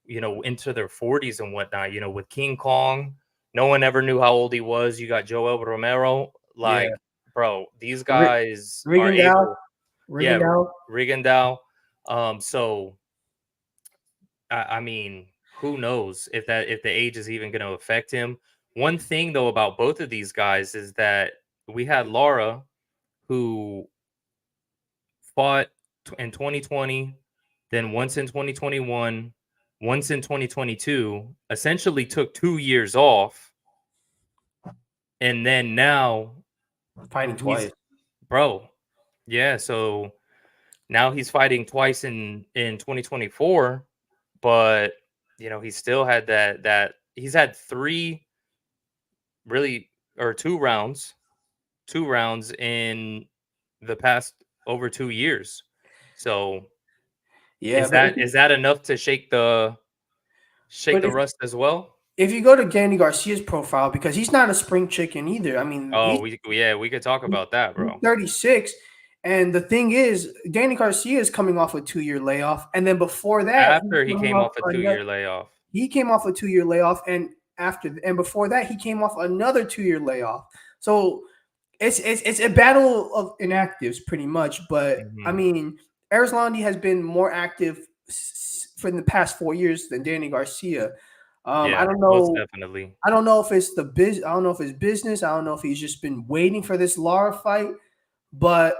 into their 40s and whatnot. With King Kong, no one ever knew how old he was. You got Joel Romero, like, bro, these guys are able. Yeah, Rigondeaux. So I mean, who knows if the age is even going to affect him. One thing though about both of these guys is that we had Lara, who fought in 2020, then once in 2021, once in 2022, essentially took 2 years off, and then now fighting twice. Bro, Yeah, so now he's fighting twice in 2024, but he still had that he's had three really or two rounds in the past over 2 years. So Yeah, is but that enough to shake but the rust as well? if you go to Danny Garcia's profile, because he's not a spring chicken either. I mean, Oh, we could talk about that, he's bro. 36, and the thing is, Danny Garcia is coming off a 2-year layoff, and then before that, After he came off a 2-year layoff. he came off a 2-year layoff, and before that, he came off another 2-year layoff. So it's a battle of inactives pretty much. But I Mhm. mean, Erislandy has been more active for the past 4 years than Danny Garcia. I Yeah, don't most know. definitely. I don't know if it's I don't know if it's business. I don't know if he's just been waiting for this Lara fight. But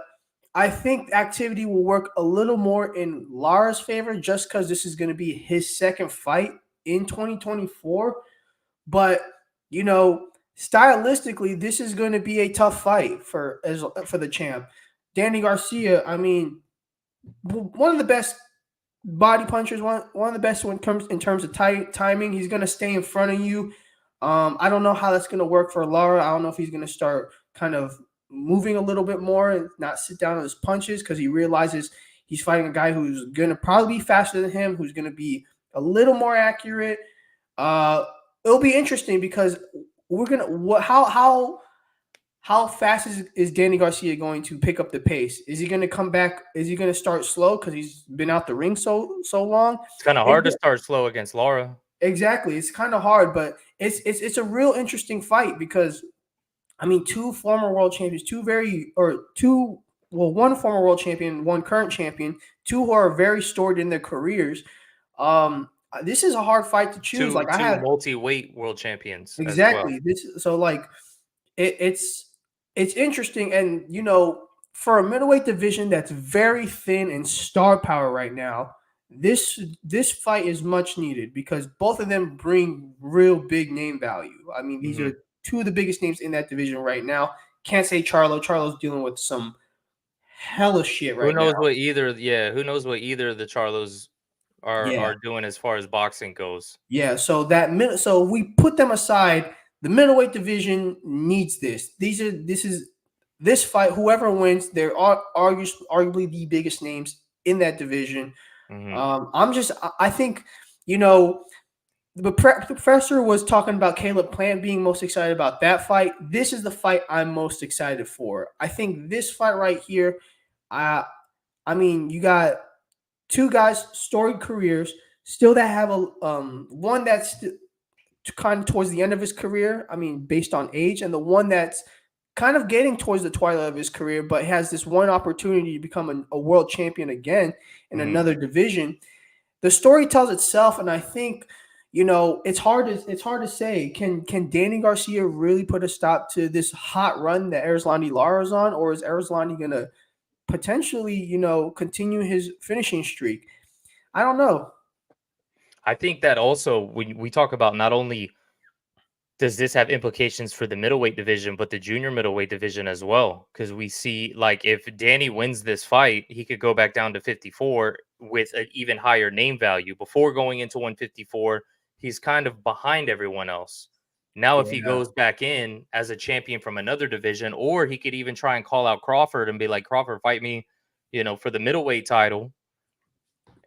I think activity will work a little more in Lara's favor just because this is going to be his second fight in 2024. But you know, stylistically, this is going to be a tough fight for the champ. Danny Garcia, I mean, one of the best body punchers, one of the best when it comes in terms of timing. He's going to stay in front of you. I don't know how that's going to work for Lara. I don't know if he's going to start kind of moving a little bit more and not sit down on his punches because he realizes he's fighting a guy who's going to probably be faster than him, who's going to be a little more accurate. Uh, it'll be interesting because we're gonna how fast is Danny Garcia going to pick up the pace? Is he going to come back? Is he going to start slow because he's been out the ring so long? It's kind of hard to start slow against Lara. Exactly, it's kind of hard, but it's a real interesting fight because I mean, two former world champions, one former world champion, one current champion, two who are very storied in their careers. This is a hard fight to choose. Two Like I two had multi-weight world champions as well. exactly this, so like it's interesting, and for a middleweight division that's very thin in star power right now, this fight is much needed because both of them bring real big name value. I mean, these Mhm. are two of the biggest names in that division right now. Can't say Charlo. Charlo's dealing with some hella shit Who right now. knows what either who knows what either of the Charlos Yeah. are doing as far as boxing goes. Yeah, so we put them aside. The middleweight division needs this. This fight. Whoever wins, they're arguably the biggest names in that division. Mhm. I think the professor was talking about Caleb Plant being most excited about that fight. This is the fight I'm most excited for. I think this fight right here. I mean, you got two guys, storied careers, still that have a one that's kind of towards the end of his career. I mean, based on age, and the one that's kind of getting towards the twilight of his career, but has this one opportunity to become a world champion again in Mhm. another division. The story tells itself, and I think it's hard to say. Can Danny Garcia really put a stop to this hot run that Erislandy Lara is on, or is Erislandy gonna potentially continue his finishing streak? I don't know. I think that also when we talk about not only does this have implications for the middleweight division, but the junior middleweight division as well? Because we see, like, if Danny wins this fight, he could go back down to 54 with an even higher name value. Before going into 154, he's kind of behind everyone else. Now, if he Yeah. goes back in as a champion from another division, or he could even try and call out Crawford and be like, Crawford, fight me, for the middleweight title.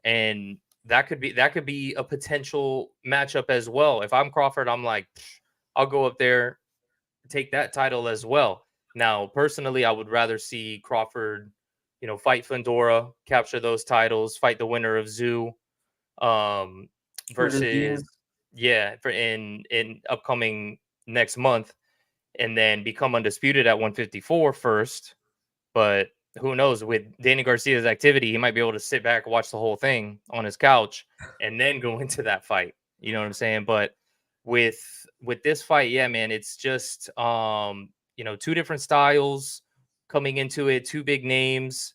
And that could be a potential matchup as well. If I'm Crawford, I'm like, I'll go up there, take that title as well. Now, personally, I would rather see Crawford, fight Fundora, capture those titles, fight the winner of Zoo, um, versus for in upcoming next month, and then become undisputed at 154 first. But who knows? With Danny Garcia's activity, he might be able to sit back, watch the whole thing on his couch, and then go into that fight. You know what I'm saying? But with this fight, yeah, man, it's just two different styles coming into it, two big names.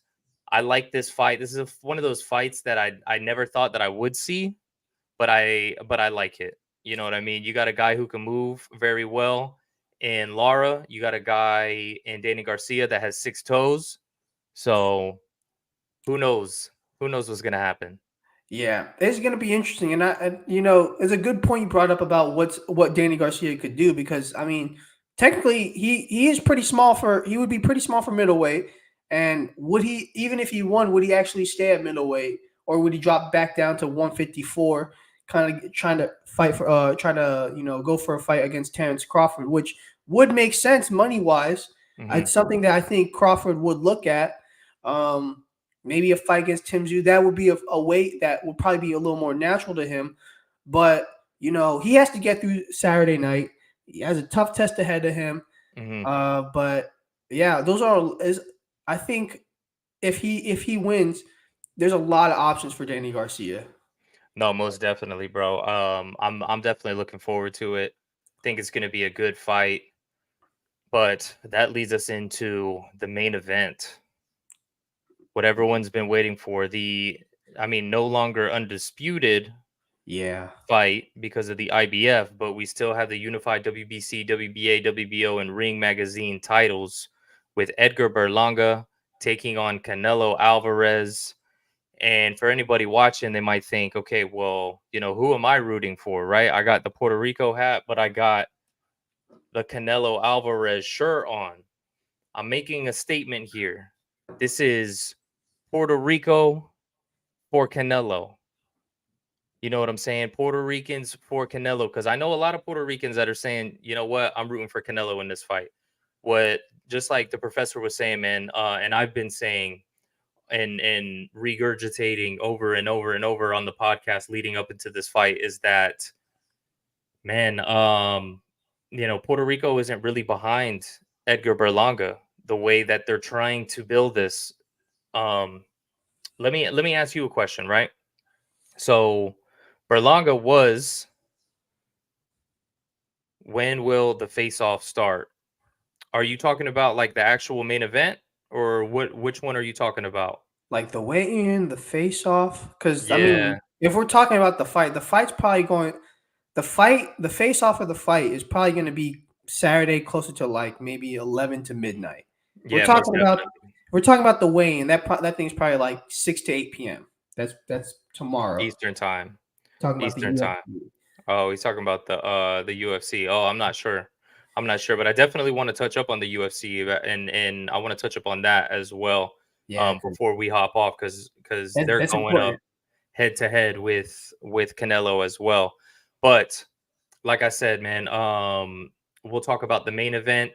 I like this fight. This is one of those fights that I never thought that I would see, but I like it. You know what I mean? You got a guy who can move very well in Lara. You got a guy in Danny Garcia that has 6 toes. So who knows? Who knows what's gonna happen? Yeah, it's going to be interesting, and it's a good point you brought up about what Danny Garcia could do because I mean, technically he is pretty small he would be pretty small for middleweight, and would he even if he won, would he actually stay at middleweight or would he drop back down to 154, kind of trying to fight for trying to go for a fight against Terrence Crawford, which would make sense money wise. It's something that I think Crawford would look at. Maybe a fight against Tim Tszyu, that would be a weight that would probably be a little more natural to him. But, he has to get through Saturday night. He has a tough test ahead of him. But, yeah, I think if he wins, there's a lot of options for Danny Garcia. No, most definitely, bro. I'm definitely looking forward to it. Think it's gonna be a good fight. But that leads us into the main event. What everyone's been waiting for. No longer undisputed fight because of the IBF, but we still have the unified WBC, WBA, WBO, and Ring Magazine titles with Edgar Berlanga taking on Canelo Alvarez. And for anybody watching, they might think, okay, well, who am I rooting for, right? I got the Puerto Rico hat, but I got the Canelo Alvarez shirt on. I'm making a statement here. This is Puerto Rico for Canelo. You know what I'm saying? Puerto Ricans for Canelo. Because I know a lot of Puerto Ricans that are saying, you know what, I'm rooting for Canelo in this fight. Just like the professor was saying, man, and I've been saying and regurgitating over and over and over on the podcast leading up into this fight is that, man, Puerto Rico isn't really behind Edgar Berlanga the way that they're trying to build this. Let me ask you a question, right? So Berlanga was, when will the face-off start? Are you talking about like the actual main event or which one are you talking about? Like the weigh-in, the face-off, because I mean, Yeah. if we're talking about the fight's probably the face-off of the fight is probably going to be Saturday, closer to like maybe 11 to midnight. We're Yeah, most talking about definitely. we're talking about the weigh-in. That thing's probably like 6 to 8 p.m. That's tomorrow. Eastern time. Talking about the Eastern time. UFC. Oh, he's talking about the UFC. Oh, I'm not sure. But I definitely want to touch up on the UFC and I want to touch up on that as well. Yeah, Before we hop off because they're that's going up important. head to head with Canelo as well. But like I said, man, we'll talk about the main event,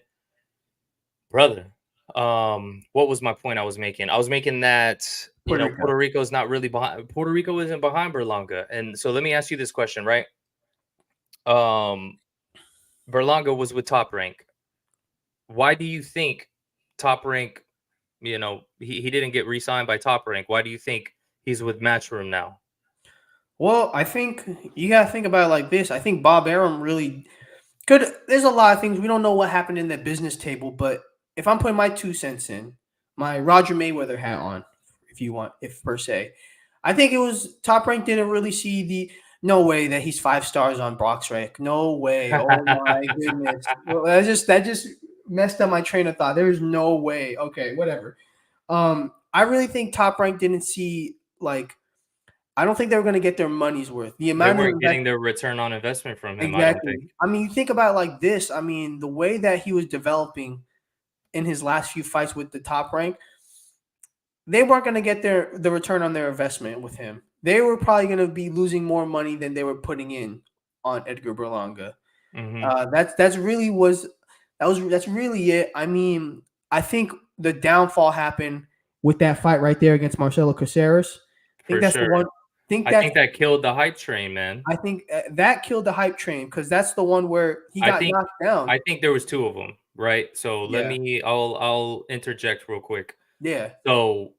brother. What was my point I was making? I was making that Puerto Rico. Puerto Rico's not really behind. Puerto Rico isn't behind Berlanga, and so let me ask you this question, right? Berlanga was with Top Rank. Why do you think Top Rank? He didn't get re-signed by Top Rank. Why do you think he's with Matchroom now? Well, I think you got to think about it like this. I think Bob Arum really could. There's a lot of things we don't know what happened in that business table, but if I'm putting my 2 cents in, my Roger Mayweather hat on, if per se, I think it was Top Rank didn't really see the no way that he's 5 stars on BoxRec. No way. Oh my goodness. Well, that just messed up my train of thought. There's no way. Okay, whatever. I really think Top Rank didn't see I don't think they were going to get their money's worth. The They amount of weren't getting their return on investment from him, I don't think. exactly. I mean, you think about it like this. I mean, the way that he was developing in his last few fights with the Top Rank, they weren't going to get the return on their investment with him. They were probably going to be losing more money than they were putting in on Edgar Berlanga. That's really it. I mean, I think the downfall happened with that fight right there against Marcelo Caceres. I think For that's sure. the one. I think that killed the hype train, man. I think that killed the hype train because that's the one where he got knocked down. I think there was 2 of them, right? So Yeah. I'll interject real quick. Yeah. So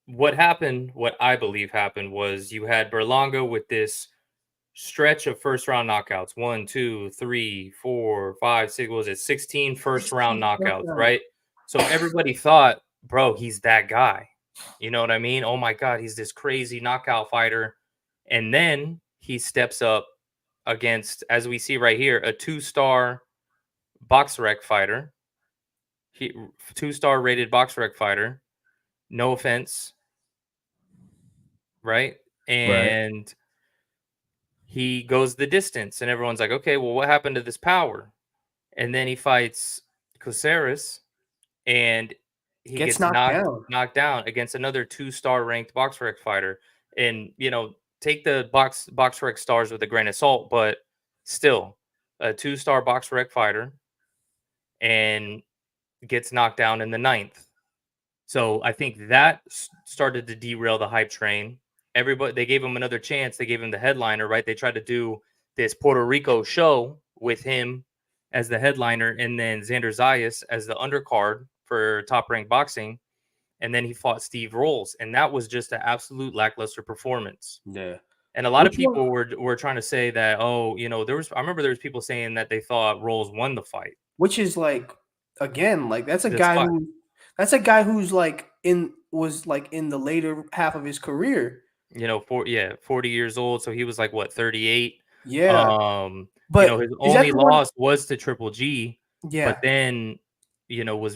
what I believe happened was you had Berlanga with this stretch of first round knockouts. 1, 2, 3, 4, 5, 6, what was it? 16 first round knockouts, right? So everybody thought, bro, he's that guy. You know what I mean? Oh my God, he's this crazy knockout fighter. And then he steps up against, as we see right here, a 2-star BoxRec fighter. He 2-star rated BoxRec fighter. No offense, right? And he goes the distance, and everyone's like, okay, well, what happened to this power? And then he fights Caceres, and he Gets gets knocked down. knocked down against another 2-star ranked BoxRec fighter. And take the BoxRec stars with a grain of salt, but still a 2-star BoxRec fighter, and gets knocked down in the ninth. So I think that started to derail the hype train. Everybody, they gave him another chance. They gave him the headliner, right? They tried to do this Puerto Rico show with him as the headliner, and then Xander Zayas as the undercard for Top Rank Boxing. And then he fought Steve Rolls, and that was just an absolute lackluster performance. Yeah. And a lot of Which one- people were trying to say that, I remember there was people saying that they thought Rolls won the fight. Which is like, again, like that's a This guy fight. who's like was in the later half of his career. 40 years old. So he was like, what, 38? Yeah. But But his is that only the one- loss was to Triple G. Yeah. But then, he was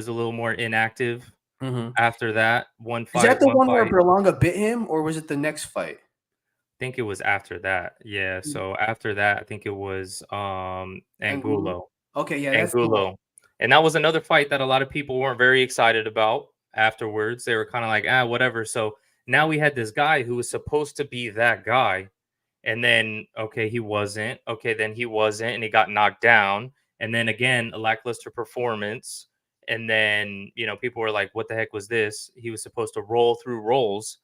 a little more inactive Mhm. after that. One Is fight. that the one one fight. where Berlanga bit him, or was it the next fight? I think it was after that. Yeah. So after that, I think it was Angulo. Okay, yeah, that's the one. Angulo. And that was another fight that a lot of people weren't very excited about afterwards. They were kind of like, whatever. So now we had this guy who was supposed to be that guy. And then, okay, he wasn't. Okay, then he wasn't. And he got knocked down. And then again, a lackluster performance. And then, people were like, what the heck was this? He was supposed to roll through rolls.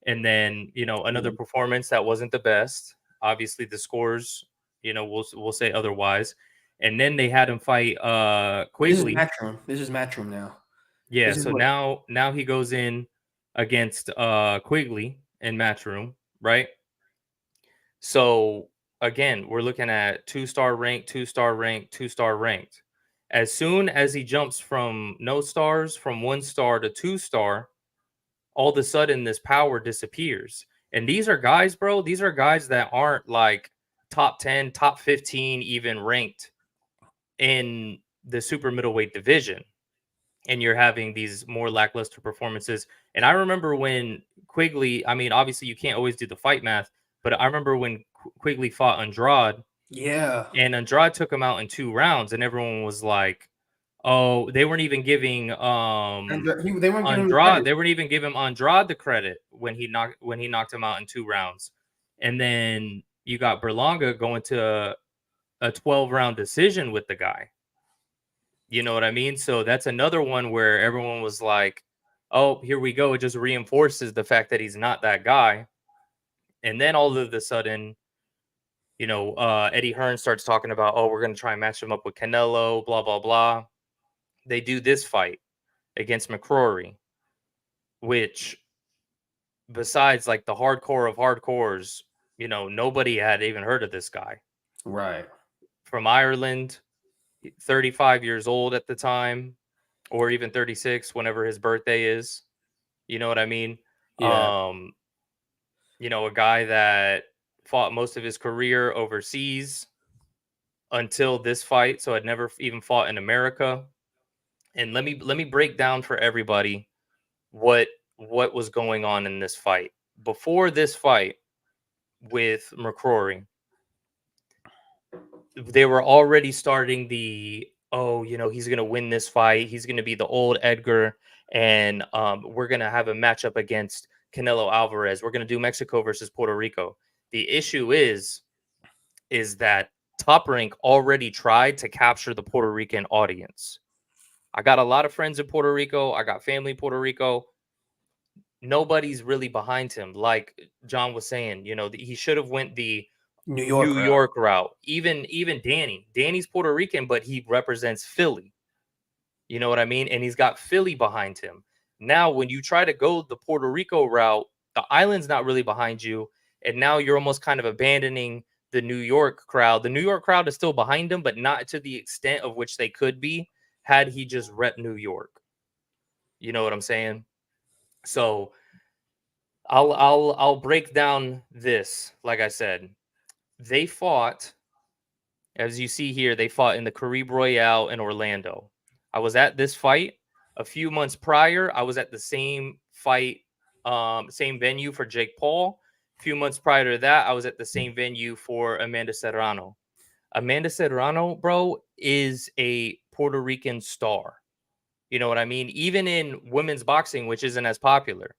And then, another performance that wasn't the best. Obviously, the scores, we'll say otherwise. And then they had him fight Quigley. This is Matchroom now. Yeah, so now he goes in against Quigley in Matchroom, right? So again, we're looking at 2-star ranked, 2-star ranked, 2-star ranked. As soon as he jumps from no stars, from 1-star to 2-star, all of a sudden this power disappears. And these are guys, bro. These are guys that aren't like top 10, top 15, even ranked in the super middleweight division. And you're having these more lackluster performances. And I remember when Quigley, I mean, obviously you can't always do the fight math, but I remember when Quigley fought Andrade. Yeah. And Andrade took him out in 2 rounds, and everyone was like, oh, they weren't even giving They weren't Andrade. They weren't even giving Andrade the credit when he knocked him out in 2 rounds. And then you got Berlanga going to a 12-round decision with the guy. You know what I mean? So that's another one where everyone was like, oh, here we go. It just reinforces the fact that he's not that guy. And then all of a sudden, Eddie Hearn starts talking about, oh, we're going to try and match him up with Canelo, blah, blah, blah. They do this fight against McCrory, which besides like the hardcore of hardcores, nobody had even heard of this guy. Right. From Ireland, 35 years old at the time, or even 36 whenever his birthday is. You know what I mean? Yeah. A guy that fought most of his career overseas until this fight, so I'd never even fought in America. And let me break down for everybody what was going on in this fight. Before this fight with McCrory, they were already starting the, he's going to win this fight. He's going to be the old Edgar, and we're going to have a matchup against Canelo Alvarez. We're going to do Mexico versus Puerto Rico. The issue is that Top Rank already tried to capture the Puerto Rican audience. I got a lot of friends in Puerto Rico. I got family in Puerto Rico. Nobody's really behind him. Like John was saying, he should have went the New York route. Even Danny's Puerto Rican, but he represents Philly. You know what I mean? And he's got Philly behind him. Now, when you try to go the Puerto Rico route, the island's not really behind you. And now you're almost kind of abandoning the New York crowd. The New York crowd is still behind him, but not to the extent of which they could be had he just rep New York. You know what I'm saying? So I'll break down this. Like I said, they fought, as you see here, they fought in the Caribe Royale in Orlando. I was at this fight. A few months prior, I was at the same fight, same venue for Jake Paul. A few months prior to that, I was at the same venue for Amanda Serrano. Amanda Serrano, bro, is a Puerto Rican star. You know what I mean? Even in women's boxing, which isn't as popular,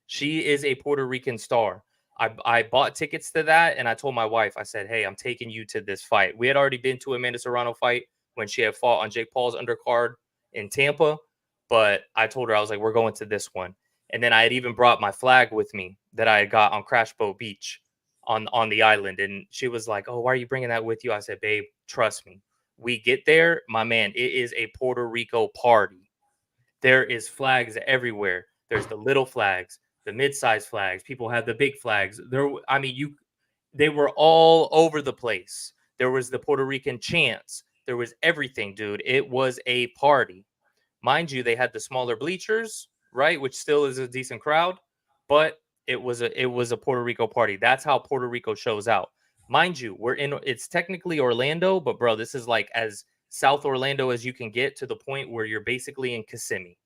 she is a Puerto Rican star. I bought tickets to that, and I told my wife, I said, hey, I'm taking you to this fight. We had already been to Amanda Serrano fight when she had fought on Jake Paul's undercard in Tampa, but I told her, I was like, we're going to this one. And then I had even brought my flag with me that I had got on Crash Boat Beach on the island. And she was like, oh, why are you bringing that with you? I said, babe, trust me. We get there, my man, it is a Puerto Rico party. There is flags everywhere. There's the little flags, the mid-sized flags. People have the big flags. They were all over the place. There was the Puerto Rican chants. There was everything, dude. It was a party. Mind you, they had the smaller bleachers, right, which still is a decent crowd, but it was a Puerto Rico party. That's how Puerto Rico shows out. Mind you, it's technically Orlando, but bro, this is like as South Orlando as you can get, to the point where you're basically in Kissimmee.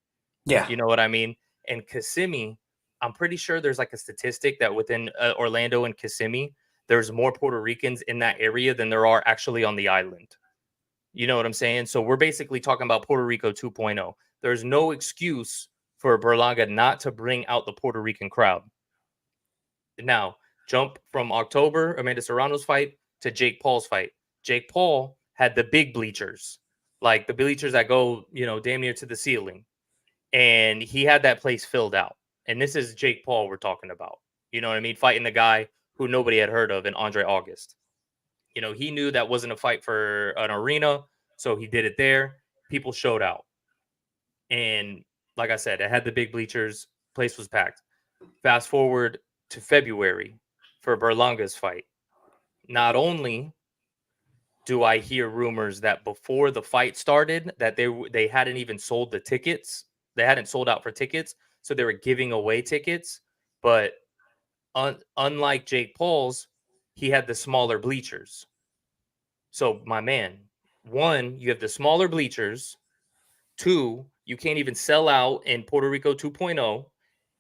Yeah. You know what I mean? And Kissimmee, I'm pretty sure there's like a statistic that within Orlando and Kissimmee, there's more Puerto Ricans in that area than there are actually on the island. You know what I'm saying? So we're basically talking about Puerto Rico 2.0. There's no excuse for Berlanga not to bring out the Puerto Rican crowd. Now, jump from October, Amanda Serrano's fight, to Jake Paul's fight. Jake Paul had the big bleachers, like the bleachers that go, damn near to the ceiling. And he had that place filled out. And this is Jake Paul we're talking about. You know what I mean? Fighting the guy who nobody had heard of in Andre August. He knew that wasn't a fight for an arena, so he did it there. People showed out. And like I said, it had the big bleachers. Place was packed. Fast forward to February for Berlanga's fight. Not only do I hear rumors that before the fight started that they hadn't even sold the tickets. They hadn't sold out for tickets, so they were giving away tickets. But unlike Jake Paul's, he had the smaller bleachers. So, my man, 1, you have the smaller bleachers. 2, you can't even sell out in Puerto Rico 2.0.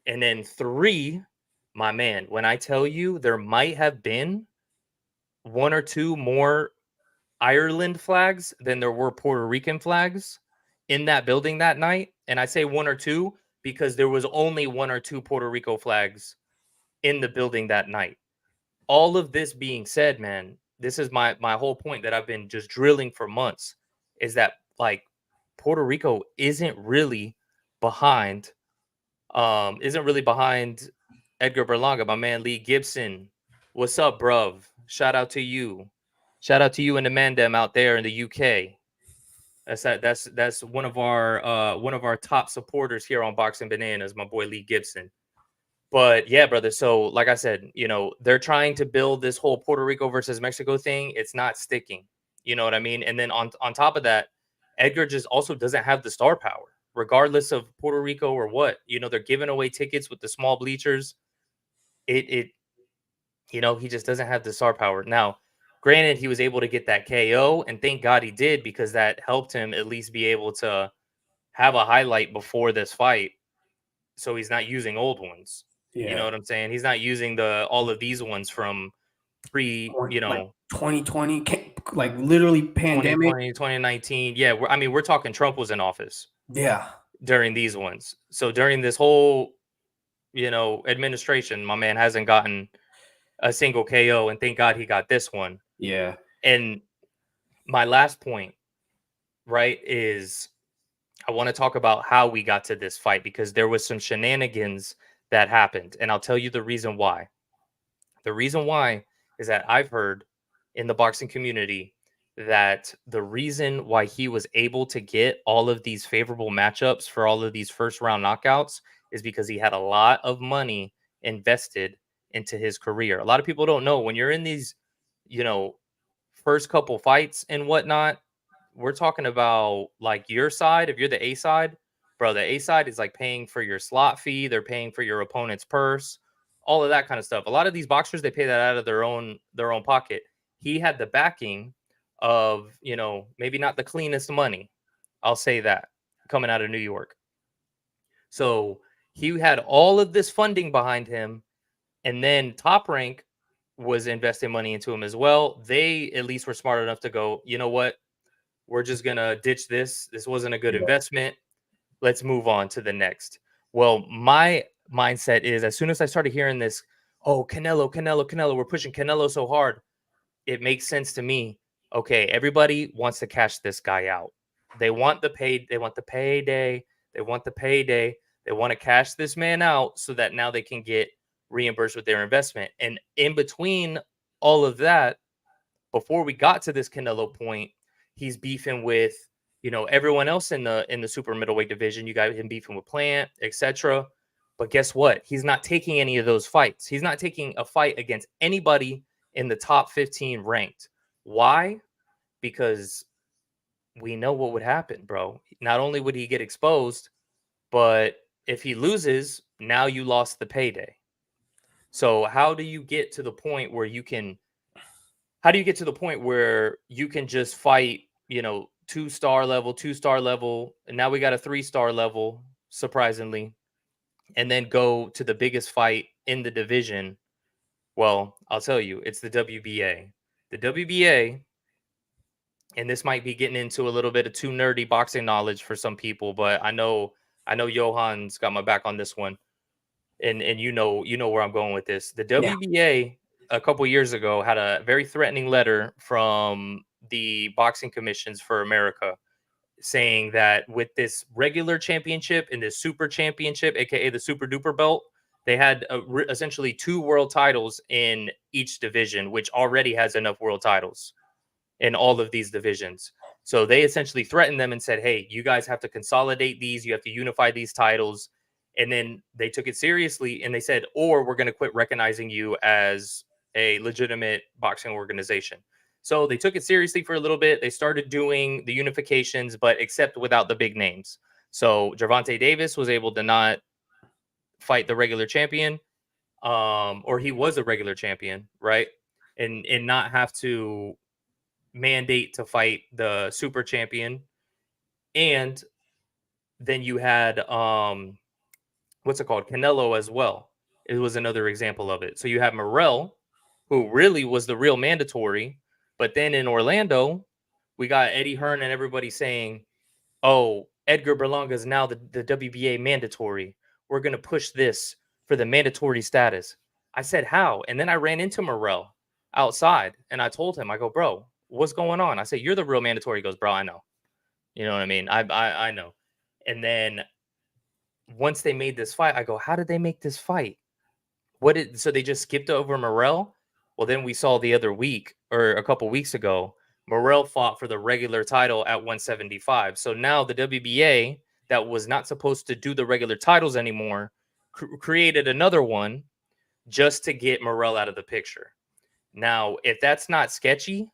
And then 3, my man, when I tell you there might have been 1 or 2 more Ireland flags than there were Puerto Rican flags in that building that night. And I say 1 or 2 because there was only 1 or 2 Puerto Rico flags in the building that night. All of this being said, man, this is my whole point that I've been just drilling for months, is that like Puerto Rico isn't really behind Edgar Berlanga. My man Lee Gibson, what's up, bruv? Shout out to you and the Mandem out there in the UK. That's one of our top supporters here on Boxing Bananas, my boy Lee Gibson. But yeah, brother. So like I said, they're trying to build this whole Puerto Rico versus Mexico thing. It's not sticking. You know what I mean? And then on top of that, Edgar just also doesn't have the star power, regardless of Puerto Rico or what. They're giving away tickets with the small bleachers. He just doesn't have the star power. Now, granted, he was able to get that KO, and thank God he did, because that helped him at least be able to have a highlight before this fight. So he's not using old ones. Yeah. You know what I'm saying? He's not using all of these ones from pre, like 2020, like literally pandemic. 2020, 2019. Yeah, we're talking Trump was in office. Yeah. During these ones. So during this whole, administration, my man hasn't gotten a single KO, and thank God he got this one. Yeah. And my last point, right, is I want to talk about how we got to this fight, because there was some shenanigans that happened, and I'll tell you the reason why. The reason why is that I've heard in the boxing community that the reason why he was able to get all of these favorable matchups for all of these first round knockouts is because he had a lot of money invested into his career. A lot of people don't know, when you're in these, first couple fights and whatnot, we're talking about like your side. If you're the A side, bro, the A side is like paying for your slot fee. They're paying for your opponent's purse, all of that kind of stuff. A lot of these boxers, they pay that out of their own pocket. He had the backing of, maybe not the cleanest money. I'll say that. coming out of New York. So he had all of this funding behind him, and then Top Rank was investing money into him as well. They at least were smart enough to go, you know what? We're just gonna ditch this. This wasn't a good investment. Let's move on to the next. Well, my mindset is as soon as I started hearing this, oh, Canelo, we're pushing Canelo so hard. It makes sense to me. Okay, everybody wants to cash this guy out. They want the payday. They want the payday. They want to cash this man out so that now they can get reimbursed with their investment. And in between all of that, before we got to this Canelo point, he's beefing with, everyone else in the super middleweight division. You got him beefing with Plant, etc. But guess what? He's not taking any of those fights. He's not taking a fight against anybody in the top 15 ranked. Why? Because we know what would happen, bro. Not only would he get exposed, but if he loses, now you lost the payday. So how do you get to the point where you can just fight, 2-star level, and now we got a 3-star level, surprisingly, and then go to the biggest fight in the division? Well, I'll tell you, it's the WBA. The WBA, and this might be getting into a little bit of too nerdy boxing knowledge for some people, but I know Johan's got my back on this one. And you know where I'm going with this. The WBA a couple years ago had a very threatening letter from the boxing commissions for America saying that with this regular championship and this super championship, aka the super duper belt, they had essentially 2 world titles in each division, which already has enough world titles in all of these divisions. So they essentially threatened them and said, hey, you guys have to consolidate these. You have to unify these titles. And then they took it seriously and they said, or we're going to quit recognizing you as a legitimate boxing organization. So they took it seriously for a little bit. They started doing the unifications, but except without the big names. So Gervonta Davis was able to not fight the regular champion, or he was a regular champion, right? And not have to mandate to fight the super champion. And then you had what's it called? Canelo as well. It was another example of it. So you have Morrell, who really was the real mandatory, but then in Orlando, we got Eddie Hearn and everybody saying, oh, Edgar Berlanga is now the WBA mandatory. We're going to push this for the mandatory status. I said, how? And then I ran into Morrell outside and I told him, I go, bro, what's going on? I said, you're the real mandatory. He goes, bro, I know. You know what I mean? I know. And then once they made this fight, I go, how did they make this fight? So they just skipped over Morrell? Well, then we saw the other week or a couple weeks ago, Morrell fought for the regular title at 175. So now the WBA that was not supposed to do the regular titles anymore created another one just to get Morrell out of the picture. Now, if that's not sketchy,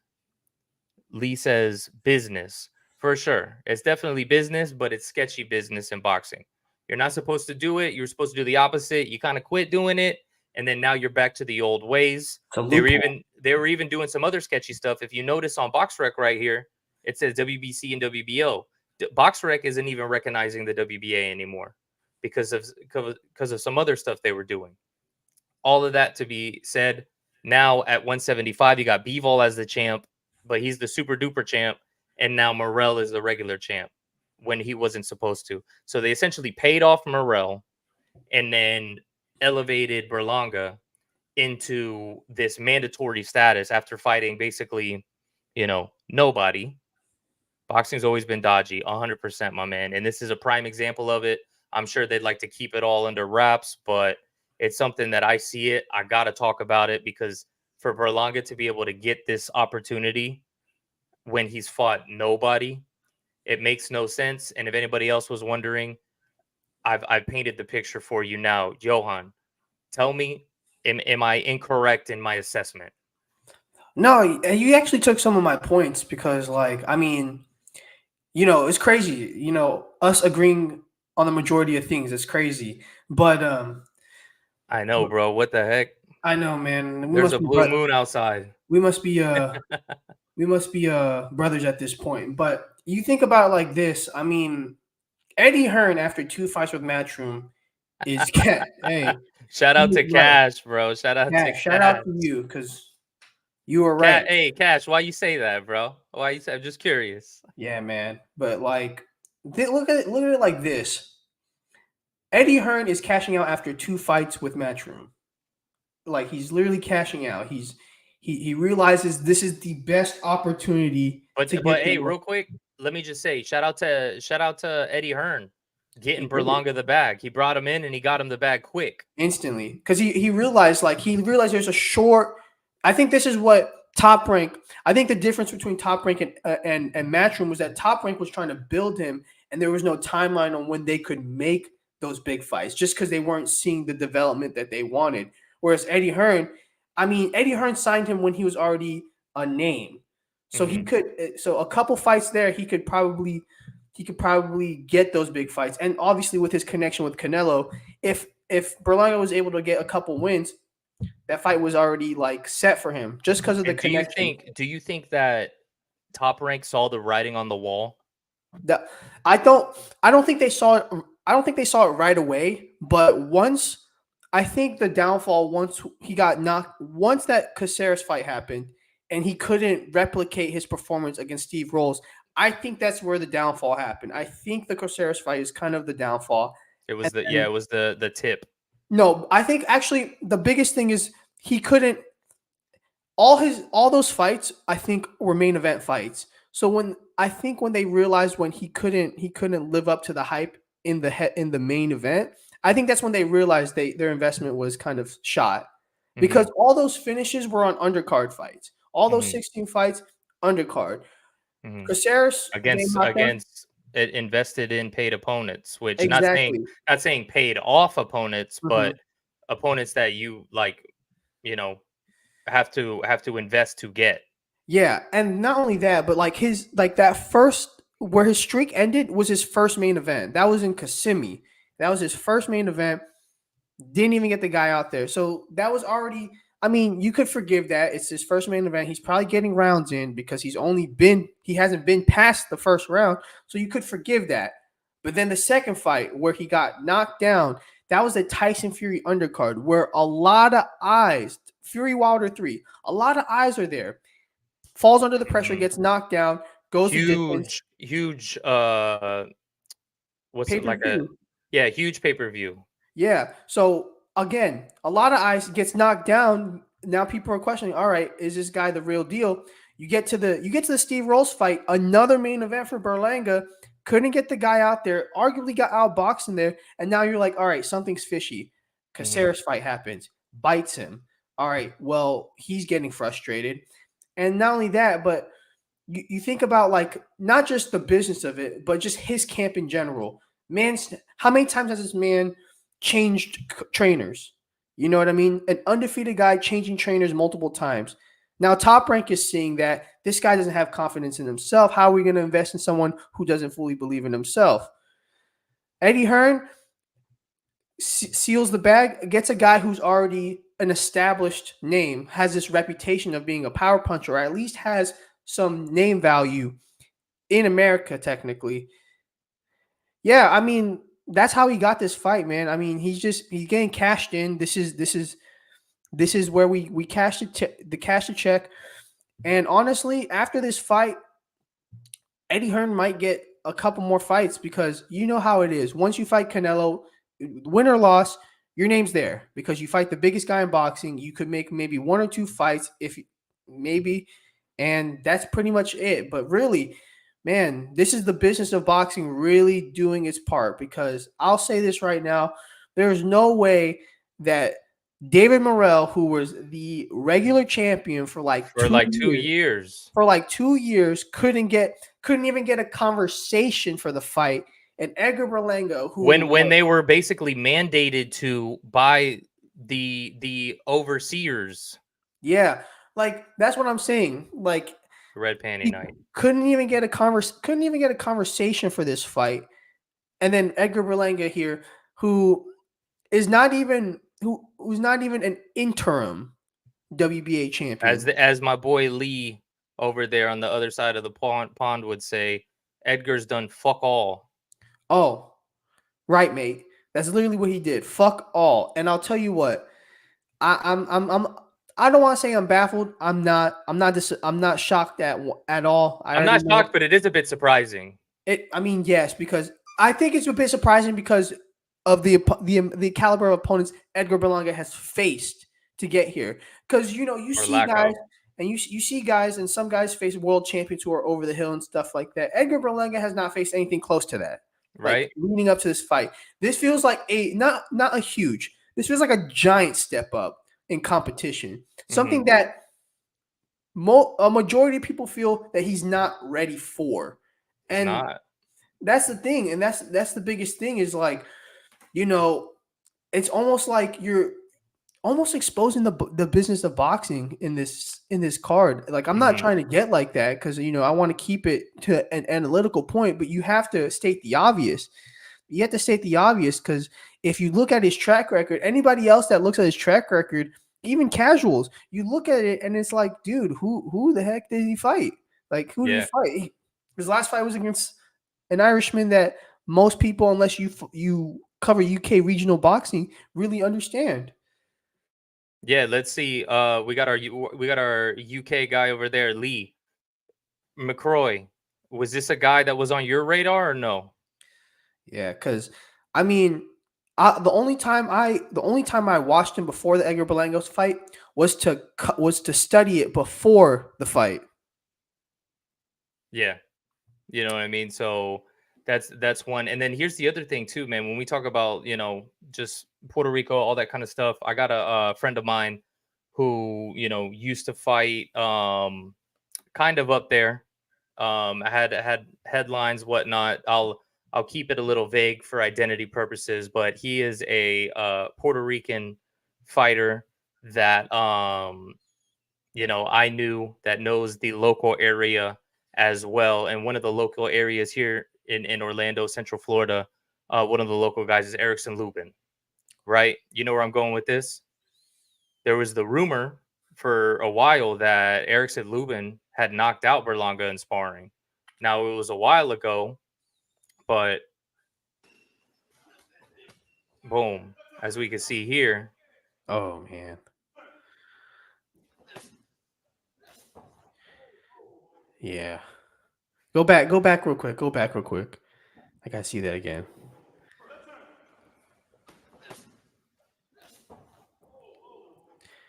Lee says business for sure. It's definitely business, but it's sketchy business in boxing. You're not supposed to do it. You're supposed to do the opposite. You kind of quit doing it. And then now you're back to the old ways. They were even doing some other sketchy stuff. If you notice on BoxRec right here, it says WBC and WBO. BoxRec isn't even recognizing the WBA anymore because of some other stuff they were doing. All of that to be said, now at 175, you got Bivol as the champ, but he's the super duper champ. And now Morrell is the regular champ when he wasn't supposed to. So they essentially paid off Morrell and then elevated Berlanga into this mandatory status after fighting basically, nobody. Boxing's always been dodgy, 100%, my man. And this is a prime example of it. I'm sure they'd like to keep it all under wraps, but it's something that I see it. I got to talk about it because for Berlanga to be able to get this opportunity when he's fought nobody, it makes no sense. And if anybody else was wondering, I've painted the picture for you now. Johan, tell me, am I incorrect in my assessment? No, you actually took some of my points because, it's crazy. Us agreeing on the majority of things is crazy. But I know, bro. What the heck? I know, man. There's a blue moon outside. We must be brothers at this point. But you think about it like this. I mean, Eddie Hearn, after 2 fights with Matchroom, is hey, Shout he out was to right. Cash, bro. Shout out to Shout out Cash. to you because you were right. Hey, Cash, why you say that, bro? Why you say? I'm just curious. Yeah, man. But like, look at it like this. Eddie Hearn is cashing out after 2 fights with Matchroom. Like he's literally cashing out. He realizes this is the best opportunity But to get but hey, the real quick, let me just say, shout out to Eddie Hearn getting He did it. Berlanga the bag. He brought him in and he got him the bag quick. instantly because he realized there's a short. I think this is what Top Rank. I think the difference between Top Rank and Matchroom was that Top Rank was trying to build him, and there was no timeline on when they could make those big fights, just because they weren't seeing the development that they wanted. Whereas Eddie Hearn, Eddie Hearn signed him when he was already a name, so he could. So a couple fights there, he could probably get those big fights, and obviously with his connection with Canelo, if Berlanga was able to get a couple wins, that fight was already like set for him just because of the And connection. do you think that Top Rank saw the writing on the wall? I don't think they saw it. I don't think they saw it right away. But once I think the downfall, once he got knocked, once that Caceres fight happened, and he couldn't replicate his performance against Steve Rolls, I think that's where the downfall happened. I think the Caceres fight is kind of the downfall. It was it was the tip. No, I think actually the biggest thing is he couldn't. All those fights I think were main event fights. So when they realized when he couldn't live up to the hype in the main event, I think that's when they realized their investment was kind of shot, because all those finishes were on undercard fights. All those 16 fights undercard. Caceres against invested in paid opponents, which exactly. not saying paid off opponents, but opponents that you like, you know, have to invest to get. Yeah, and not only that, but like that first where his streak ended was his first main event. That was in Kissimmee. That was his first main event. Didn't even get the guy out there. So that was already, you could forgive that. It's his first main event. He's probably getting rounds in because he hasn't been past the first round. So you could forgive that. But then the second fight where he got knocked down, that was the Tyson Fury undercard where a lot of eyes, Fury Wilder 3, a lot of eyes are there. Falls under the pressure, gets knocked down, goes huge what's it like huge pay-per-view. Yeah. So again, a lot of eyes, gets knocked down. Now people are questioning, all right, is this guy the real deal? You get to the Steve Rolls fight, another main event for Berlanga, couldn't get the guy out there, arguably got outboxed in there, and now you're like, all right, something's fishy. Caceres fight happens, bites him. All right, well, he's getting frustrated. And not only that, but you think about like not just the business of it, but just his camp in general. How many times has this man changed trainers? You know what I mean? An undefeated guy changing trainers multiple times. Now Top Rank is seeing that this guy doesn't have confidence in himself. How are we going to invest in someone who doesn't fully believe in himself? Eddie Hearn seals the bag, gets a guy who's already an established name, has this reputation of being a power puncher, or at least has some name value in America, technically. Yeah, that's how he got this fight, man. He's getting cashed in. This is where we cashed the check. And honestly, after this fight, Eddie Hearn might get a couple more fights because you know how it is. Once you fight Canelo, win or loss, your name's there because you fight the biggest guy in boxing. You could make maybe 1 or 2 fights and that's pretty much it. But really, man, this is the business of boxing really doing its part, because I'll say this right now, there's no way that David Morrell, who was the regular champion for 2 years, couldn't even get a conversation for the fight. And Edgar Berlanga, who when they were basically mandated to by the overseers. Yeah, that's what I'm saying. Red Panty Night couldn't even get a conversation for this fight. And then Edgar Berlanga here, who's not even an interim WBA champion. As my boy Lee over there on the other side of the pond would say, Edgar's done fuck all. Oh, right, mate. That's literally what he did. Fuck all. And I'll tell you what. I don't want to say I'm baffled. I'm not. I'm not shocked at all. I I'm already not know shocked, but it is a bit surprising. it. I mean, yes, because I think it's a bit surprising because of the caliber of opponents Edgar Berlanga has faced to get here. Because you Or see lack guys of, and you see guys and some guys face world champions who are over the hill and stuff like that. Edgar Berlanga has not faced anything close to that. Like right? leading up to this fight, this feels like a not a huge. This feels like a giant step up in competition. Something that a majority of people feel that he's not ready for, He's and not. that's the thing. And that's the biggest thing is like, it's almost like you're almost exposing the business of boxing in this card. Like I'm not trying to get like that because I want to keep it to an analytical point, but you have to state the obvious. You have to state the obvious because if you look at his track record, anybody else that looks at his track record, even casuals, you look at it and it's like, dude, who the heck did he fight? Like who did he fight? His last fight was against an Irishman that most people, unless you cover UK regional boxing, really understand. Yeah, let's see. We got our UK guy over there, Lee McCroy. Was this a guy that was on your radar or no? Yeah, because I mean, the only time I watched him before the Edgar Berlangos fight was to study it before the fight. Yeah, you know what I mean. So that's one. And then here's the other thing too, man. When we talk about just Puerto Rico, all that kind of stuff, I got a friend of mine who used to fight kind of up there. I had headlines, whatnot. I'll keep it a little vague for identity purposes, but he is a Puerto Rican fighter that I knew that knows the local area as well. And one of the local areas here in Orlando, Central Florida, one of the local guys is Erickson Lubin, right? You know where I'm going with this? There was the rumor for a while that Erickson Lubin had knocked out Berlanga in sparring. Now it was a while ago, but boom, as we can see here. Oh man. Yeah. Go back real quick. Go back real quick. I gotta see that again.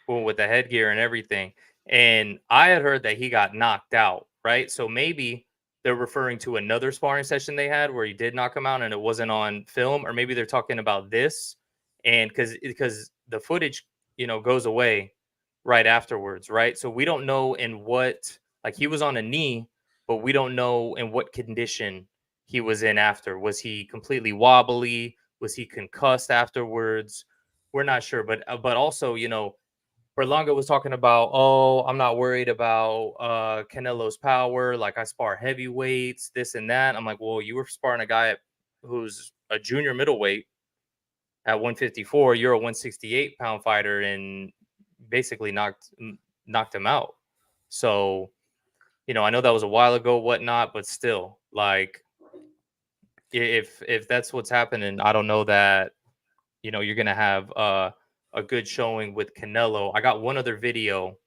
Well, with the headgear and everything. And I had heard that he got knocked out, right? So maybe they're referring to another sparring session they had where he did knock him out and it wasn't on film, or maybe they're talking about this. And because the footage, goes away right afterwards, right? So we don't know in what, like, he was on a knee, but we don't know in what condition he was in after. Was he completely wobbly? Was he concussed afterwards? We're not sure, but also, Berlanga was talking about, oh, I'm not worried about Canelo's power. Like, I spar heavyweights, this and that. I'm like, well, you were sparring a guy who's a junior middleweight at 154. You're a 168-pound fighter and basically knocked him out. So, I know that was a while ago, whatnot, but still, like, if that's what's happening, I don't know that you're gonna have a good showing with Canelo. I got one other video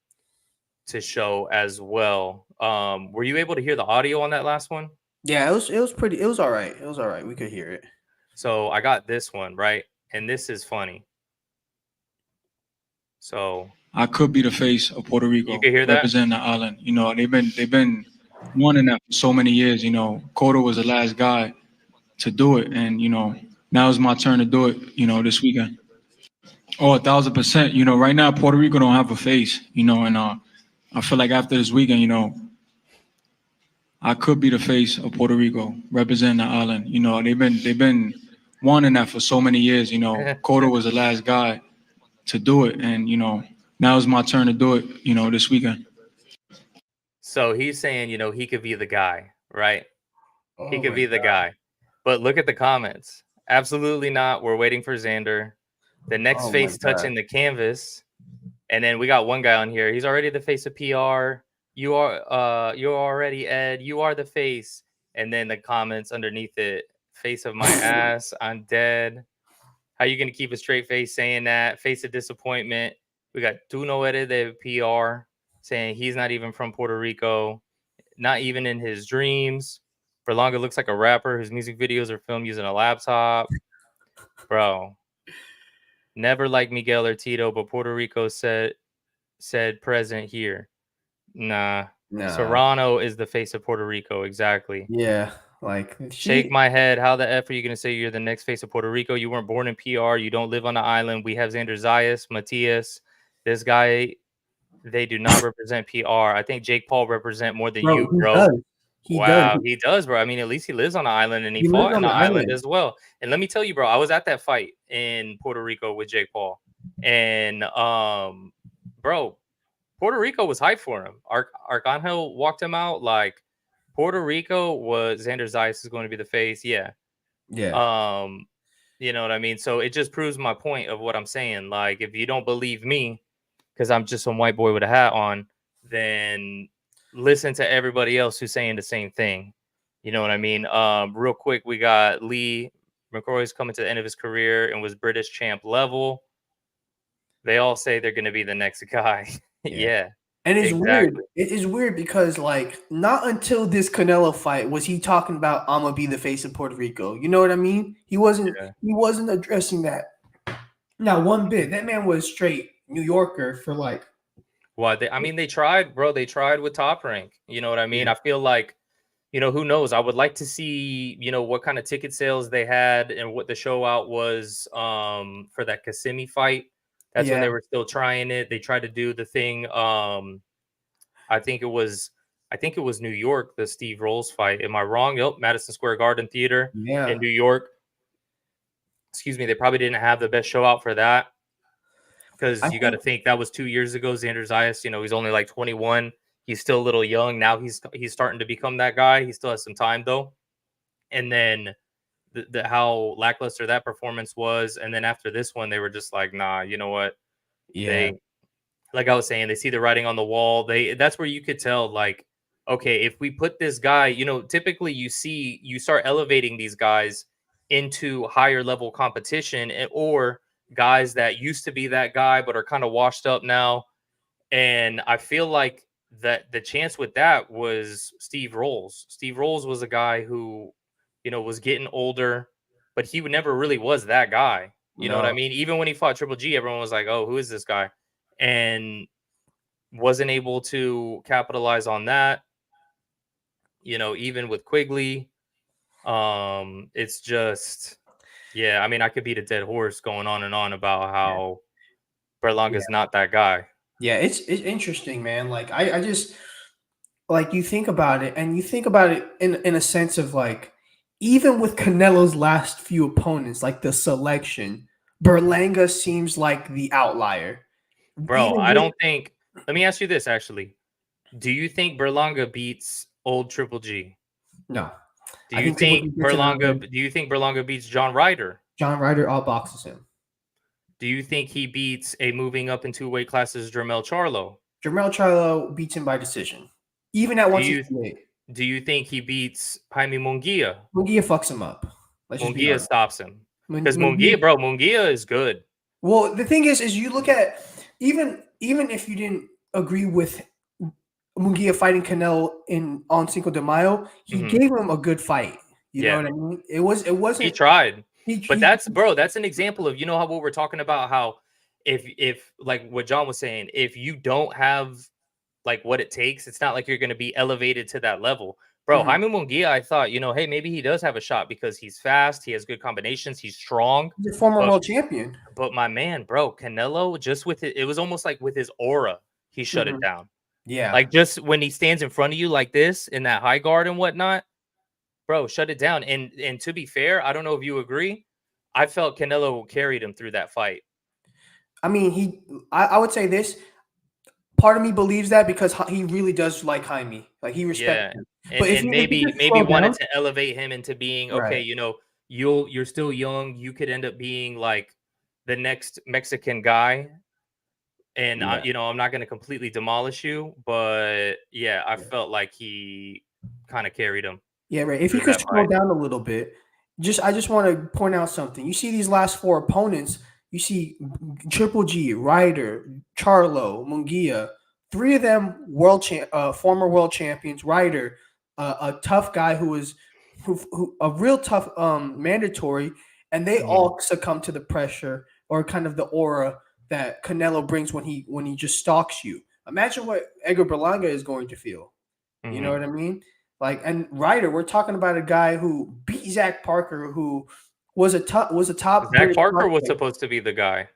to show as well. Were you able to hear the audio on that last one? Yeah, it was pretty. It was all right. It was all right. We could hear it. So I got this one, right, and this is funny. So I could be the face of Puerto Rico, you can hear that. representing the island. They've been wanting that for so many years. Cotto was the last guy to do it, and now it's my turn to do it. This weekend. Oh, 1,000%. Right now Puerto Rico don't have a face. And I feel like after this weekend, I could be the face of Puerto Rico, representing the island. They've been wanting that for so many years. Cotto was the last guy to do it, and now it's my turn to do it. This weekend. So he's saying, he could be the guy, right? He Oh could my be the God. guy. But look at the comments. Absolutely not. We're waiting for Xander. The next Oh my face God. touching the canvas. And then we got one guy on here. He's already the face of PR. You're already Ed. You are the face. And then the comments underneath it, Face of my ass. I'm dead. How you gonna keep a straight face saying that? Face of disappointment. We got Tuno Ere de PR saying he's not even from Puerto Rico, not even in his dreams. Berlanga looks like a rapper whose music videos are filmed using a laptop. Bro, never like Miguel or Tito, but Puerto Rico said present here. Nah. Serrano is the face of Puerto Rico. Exactly. Yeah. Like Shake my head. How the F are you going to say you're the next face of Puerto Rico? You weren't born in PR. You don't live on the island. We have Xander Zayas, Matias. This guy, they do not represent PR. I think Jake Paul represent more than you, bro. He does. He does, bro. I mean, at least he lives on the island and he lives fought on on the the island island. as well. And let me tell you, bro, I was at that fight in Puerto Rico with Jake Paul. And, bro, Puerto Rico was hyped for him. Arcangel walked him out like Puerto Rico was Xander Zayas is going to be the face. Yeah. Yeah. You know what I mean? So it just proves my point of what I'm saying. Like, if you don't believe me, because I'm just some white boy with a hat on, then listen to everybody else who's saying the same thing. You know what I mean? Real quick, we got Lee McCrory's coming to the end of his career and was British champ level. They all say they're going to be the next guy. Yeah. And it's weird. It is weird because, like, not until this Canelo fight was he talking about I'm gonna be the face of Puerto Rico. You know what I mean? He wasn't. Yeah. He wasn't addressing that. Not one bit. That man was straight New Yorker for like. Well, they tried, bro. They tried with Top Rank. You know what I mean? Yeah. I feel like, you know, who knows? I would like to see, you know, what kind of ticket sales they had and what the show out was for that Kissimmee fight. That's when they were still trying it. They tried to do the thing. I think it was New York, the Steve Rolls fight. Am I wrong? Yep, Madison Square Garden Theater in New York. Excuse me. They probably didn't have the best show out for that. Because you got to think that was 2 years ago. Xander Zayas, you know, he's only like 21. He's still a little young. Now he's starting to become that guy. He still has some time though. And then the how lackluster that performance was. And then after this one, they were just like, nah, you know what? Yeah. Like I was saying, they see the writing on the wall. That's where you could tell, like, okay, if we put this guy, you know, typically you start elevating these guys into higher level competition or guys that used to be that guy but are kind of washed up now. And I feel like that the chance with that was Steve Rolls. Steve Rolls was a guy who, you know, was getting older, but he never really was that guy. You know what I mean? Even when he fought Triple G, everyone was like, oh, who is this guy? And wasn't able to capitalize on that. You know, even with Quigley, it's just, yeah, I mean, I could beat a dead horse going on and on about how Berlanga's not that guy. Yeah, it's interesting, man. Like I just like you think about it, and you think about it in a sense of like even with Canelo's last few opponents, like the selection, Berlanga seems like the outlier. Bro, I don't think. Let me ask you this actually. Do you think Berlanga beats old Triple G? No. Do you think Berlanga beats John Ryder? John Ryder outboxes him. Do you think he beats a moving up in 2 weight classes Jermell Charlo? Jermell Charlo beats him by decision. Even at 168. Do you think he beats Jaime Munguia? Munguia fucks him up. Munguia stops him. Because Munguia is good. Well, the thing is you look at even if you didn't agree with Munguia fighting Canelo on Cinco de Mayo, he gave him a good fight. You know what I mean? It wasn't. He tried. But that's an example of, you know, what we're talking about, how if like what John was saying, if you don't have like what it takes, it's not like you're going to be elevated to that level. Bro, Jaime Munguia, I thought, you know, hey, maybe he does have a shot because he's fast, he has good combinations, he's strong. He's a former world champion. But my man, bro, Canelo, just with it was almost like with his aura, he shut it down. Yeah. Like just when he stands in front of you like this in that high guard and whatnot, bro, shut it down. And to be fair, I don't know if you agree, I felt Canelo carried him through that fight. I mean, I would say this. Part of me believes that because he really does like Jaime. Like he respects him. And maybe wanted to elevate him into being, okay, you know, you're still young. You could end up being like the next Mexican guy. And, you know, I'm not going to completely demolish you. But, I felt like he kind of carried him. Yeah, right. If you could scroll down a little bit, I just want to point out something. You see these last 4 opponents. You see Triple G, Ryder, Charlo, Munguia. 3 of them former world champions. Ryder, a tough guy who a real tough mandatory, and they all succumb to the pressure or kind of the aura that Canelo brings when he just stalks you. Imagine what Edgar Berlanga is going to feel. You know what I mean? Like, and Ryder, we're talking about a guy who beat Zach Parker, who was a top. Zach Parker was supposed to be the guy.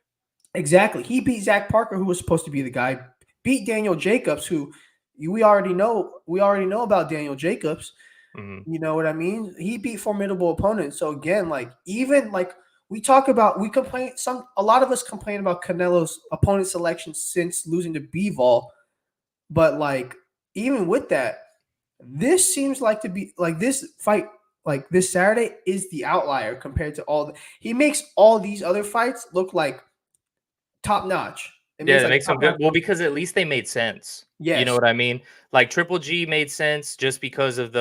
Exactly, he beat Zach Parker, who was supposed to be the guy. Beat Daniel Jacobs, who we already know. We already know about Daniel Jacobs. You know what I mean? He beat formidable opponents. So again, like even like we complain. A lot of us complain about Canelo's opponent selection since losing to Bivol, but like even with that. This seems like to be like this fight, like this Saturday, is the outlier compared to he makes all these other fights look like top notch. It makes them good. Well, because at least they made sense. Yes. You know what I mean? Like Triple G made sense just because of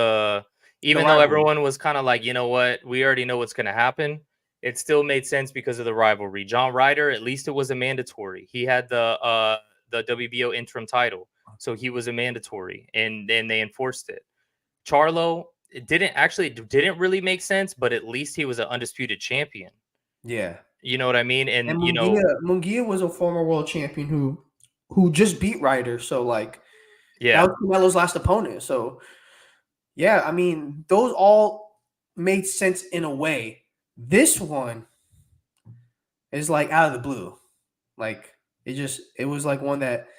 even though everyone was kind of like, you know what, we already know what's going to happen. It still made sense because of the rivalry. John Ryder, at least it was a mandatory. He had the WBO interim title. So he was a mandatory, and they enforced it. Charlo, it didn't really make sense, but at least he was an undisputed champion. Yeah. You know what I mean? And Munguia was a former world champion who just beat Ryder. So like, that was Canelo's last opponent. So yeah, I mean, those all made sense in a way. This one is like out of the blue. Like it was like one that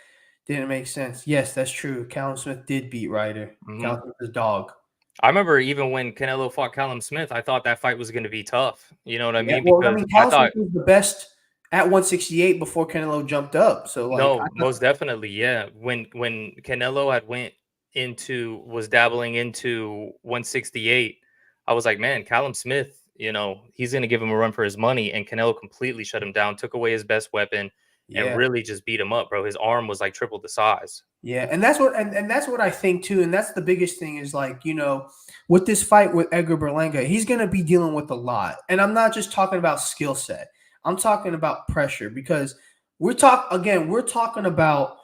didn't make sense. Yes, that's true. Callum Smith did beat Ryder. Callum Smith is dog. I remember even when Canelo fought Callum Smith, I thought that fight was going to be tough. You know what I mean? Well, because Callum Smith was the best at 168 before Canelo jumped up. So like, most definitely, yeah. When Canelo was dabbling into 168, I was like, man, Callum Smith, you know, he's going to give him a run for his money, and Canelo completely shut him down, took away his best weapon. And really just beat him up, bro. His arm was like triple the size. Yeah, and that's what I think too. And that's the biggest thing is like, you know, with this fight with Edgar Berlanga, he's gonna be dealing with a lot. And I'm not just talking about skill set. I'm talking about pressure because we're talking about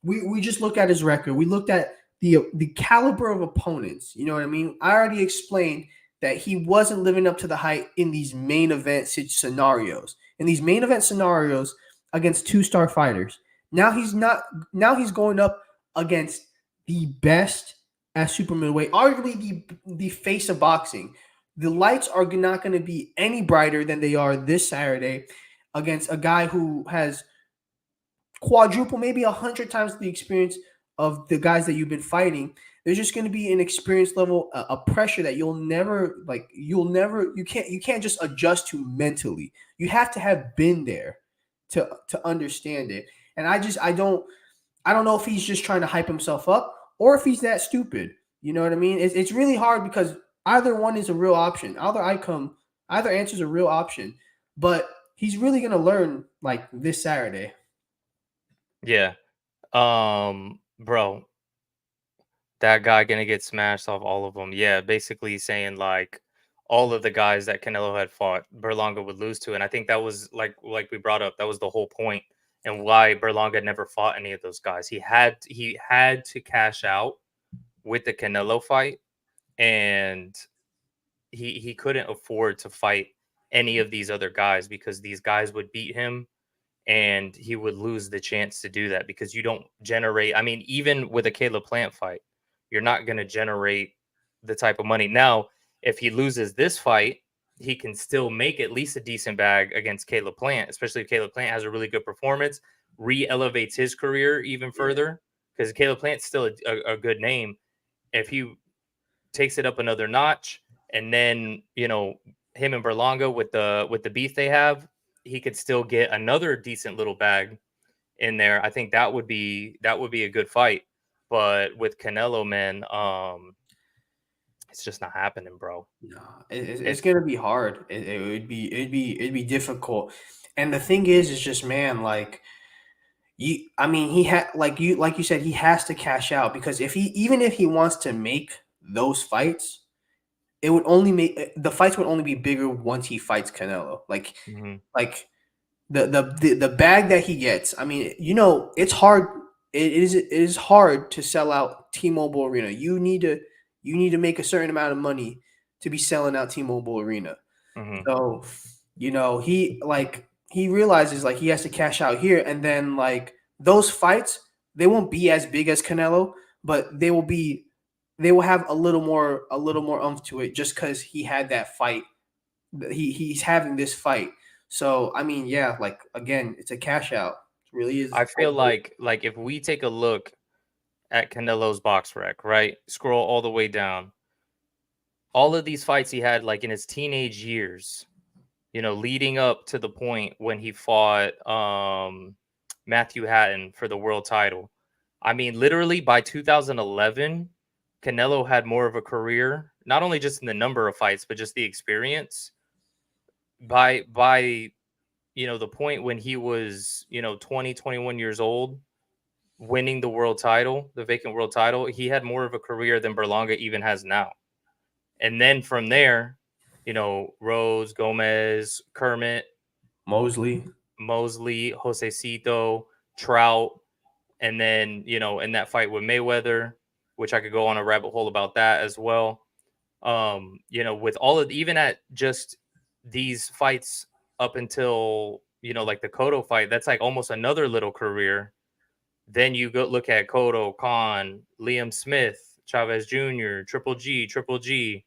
we just look at his record. We looked at the caliber of opponents. You know what I mean? I already explained that he wasn't living up to the hype in these main event scenarios. In these main event scenarios, against 2-star fighters. Now he's going up against the best at super middleweight, arguably the face of boxing. The lights are not going to be any brighter than they are this Saturday against a guy who has quadruple, maybe 100 times the experience of the guys that you've been fighting. There's just going to be an experience level, a pressure that you can't just adjust to mentally. You have to have been there to understand it. And I don't know if he's just trying to hype himself up or if he's that stupid. You know what I mean? It's really hard because either one is a real option. Either answer is a real option. But he's really going to learn like this Saturday. Yeah. Bro, that guy going to get smashed off all of them. Yeah, basically saying like all of the guys that Canelo had fought, Berlanga would lose to. And I think that was like we brought up, that was the whole point and why Berlanga never fought any of those guys. He had to cash out with the Canelo fight, and he couldn't afford to fight any of these other guys because these guys would beat him and he would lose the chance to do that because you don't generate. I mean, even with a Caleb Plant fight, you're not going to generate the type of money. Now, if he loses this fight, he can still make at least a decent bag against Caleb Plant, especially if Caleb Plant has a really good performance, re-elevates his career even further, because Caleb Plant's still a good name. If he takes it up another notch, and then, you know, him and Berlanga with the beef they have, he could still get another decent little bag in there. I think that would be a good fight. But with Canelo, man, it's just not happening, bro. No, it's gonna be hard. It'd be difficult. And the thing is just, man, like he had like you said, he has to cash out because even if he wants to make those fights, it would only make the fights would only be bigger once he fights Canelo. Like the bag that he gets. I mean, it's hard. It is hard to sell out T-Mobile Arena. You need to make a certain amount of money to be selling out T-Mobile Arena. So, he realizes like he has to cash out here, and then like those fights, they won't be as big as Canelo, but they will have a little more oomph to it just because he had that fight. He's having this fight. So I mean, yeah, like again, it's a cash out. It really is. I feel like if we take a look at Canelo's box rec, right? Scroll all the way down. All of these fights he had like in his teenage years, leading up to the point when he fought Matthew Hatton for the world title. I mean, literally by 2011, Canelo had more of a career, not only just in the number of fights, but just the experience. By the point when he was 20, 21 years old, winning the world title, the vacant world title, he had more of a career than Berlanga even has now. And then from there, Rose, Gomez, Kermit, Mosley, Josecito, Trout, and then in that fight with Mayweather, which I could go on a rabbit hole about that as well. With all of, even at just these fights up until like the Cotto fight, that's like almost another little career. Then you go look at Cotto, Khan, Liam Smith, Chavez Jr., Triple G,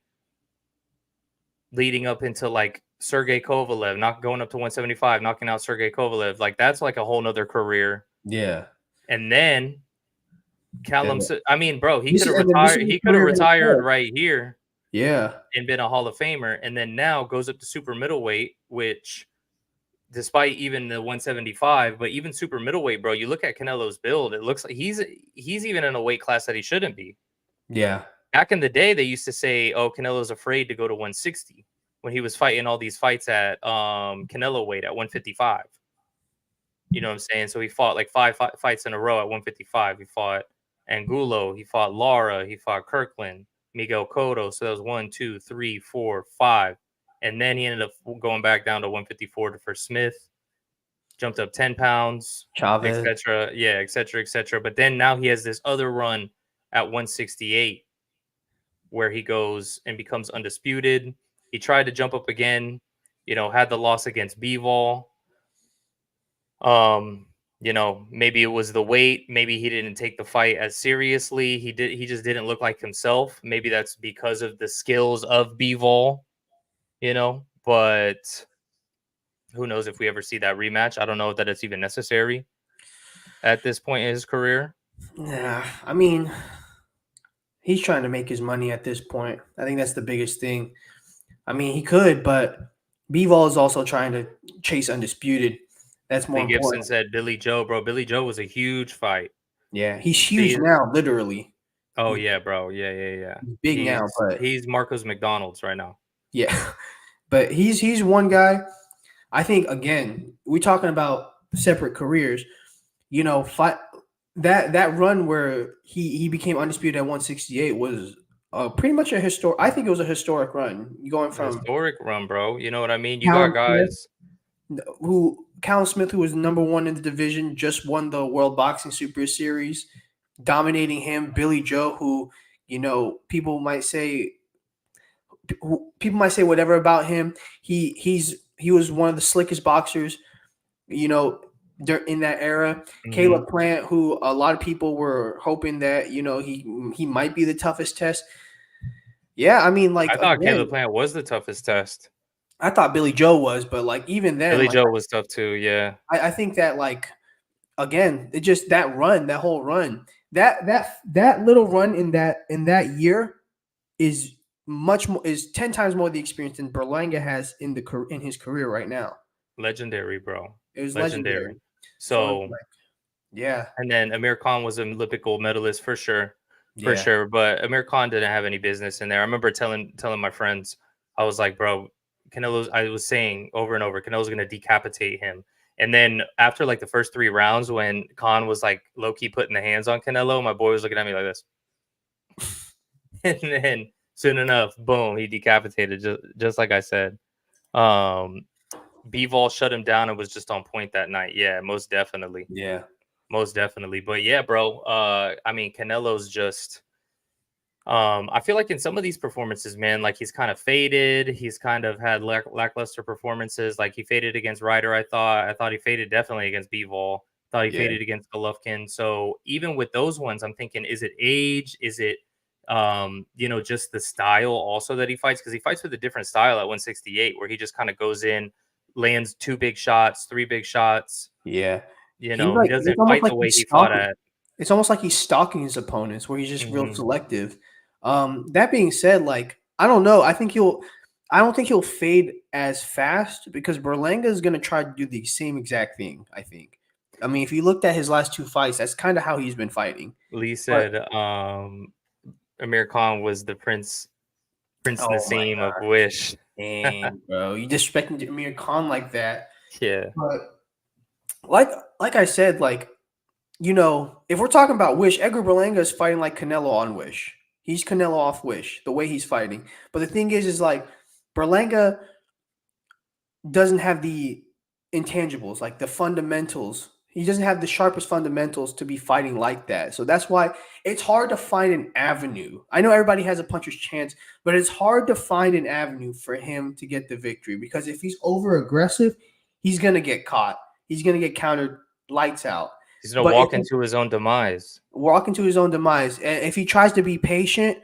leading up into like Sergey Kovalev, not going up to 175, knocking out Sergey Kovalev. Like that's like a whole nother career. Yeah. And then Callum, I mean, bro, he could have retired. He could have retired right here. Yeah. And been a Hall of Famer. And then now goes up to super middleweight, which despite even the 175, but even super middleweight, bro, you look at Canelo's build, it looks like he's even in a weight class that he shouldn't be. Yeah. Back in the day, they used to say, oh, Canelo's afraid to go to 160 when he was fighting all these fights at Canelo weight at 155. You know what I'm saying? So he fought like five fights in a row at 155. He fought Angulo, he fought Lara, he fought Kirkland, Miguel Cotto. So that was 1, 2, 3, 4, 5. And then he ended up going back down to 154 for Smith, jumped up 10 pounds, Chavez, etc. Yeah, etc. But then now he has this other run at 168 where he goes and becomes undisputed. He tried to jump up again, had the loss against Bivol. Maybe it was the weight. Maybe he didn't take the fight as seriously. He just didn't look like himself. Maybe that's because of the skills of Bivol, but who knows if we ever see that rematch. I don't know that it's even necessary at this point in his career. Yeah, I mean, he's trying to make his money at this point. I think that's the biggest thing. I mean, he could, but Bivol is also trying to chase undisputed. That's more important. Gibson said Billy Joe, bro. Billy Joe was a huge fight. Yeah, he's huge now, literally. Oh, yeah, bro. Yeah. He's big now, but he's Marcos McDonald's right now. Yeah, but he's one guy. I think, again, we're talking about separate careers. Fight that run where he became undisputed at 168 was pretty much a historic. I think it was a historic run. Going from historic run, bro. You know what I mean? You got guys Callum Smith, who was number 1 in the division, just won the World Boxing Super Series, dominating him. Billy Joe, who people might say whatever about him. He was one of the slickest boxers, in that era. Mm-hmm. Caleb Plant, who a lot of people were hoping that he might be the toughest test. Yeah, I mean, like I thought Caleb Plant was the toughest test. I thought Billy Joe was, but like even then, Billy Joe was tough too. Yeah, I think that again, it just that whole run, that little run in that year is 10 times more the experience than Berlanga has in his career right now. Legendary, bro. It was legendary. So yeah. And then Amir Khan was an Olympic gold medalist for sure. But Amir Khan didn't have any business in there. I remember telling my friends, I was like, bro, I was saying over and over, Canelo's going to decapitate him. And then after like the first 3 rounds, when Khan was like low key putting the hands on Canelo, my boy was looking at me like this. And then Soon enough, boom, he decapitated just like I said. Bivol shut him down and was just on point that night. Yeah, most definitely. Yeah. Most definitely. But yeah, bro, I mean, Canelo's just I feel like in some of these performances, man, like he's kind of faded. He's kind of had lackluster performances. Like he faded against Ryder, I thought. I thought he faded definitely against Bivol. Thought he Yeah. faded against Golovkin. So even with those ones, I'm thinking, is it age? Is it just the style also that he fights? Because he fights with a different style at 168, where he just kind of goes in, lands 2 big shots, 3 big shots. Yeah. He It's doesn't almost fight like the way he's he fought stalking. at. It's almost like he's stalking his opponents, where he's just real Mhm. selective. That being said, like I don't know. I don't think he'll fade as fast because Berlanga is going to try to do the same exact thing. I think. I mean, if you looked at his last 2 fights, that's kind of how he's been fighting. Lee But said Amir Khan was the Prince oh my Nassim of Wish. dang, bro, you disrespecting Amir Khan like that? Yeah. But like I said, like if we're talking about Wish, Edgar Berlanga is fighting like Canelo on Wish. He's Canelo off Wish, the way he's fighting. But the thing is like Berlanga doesn't have the intangibles, like the fundamentals. He doesn't have the sharpest fundamentals to be fighting like that. So that's why it's hard to find an avenue. I know everybody has a puncher's chance, but it's hard to find an avenue for him to get the victory because if he's over aggressive, he's going to get caught. He's going to get countered lights out. He's going to walk into his own demise. And if he tries to be patient,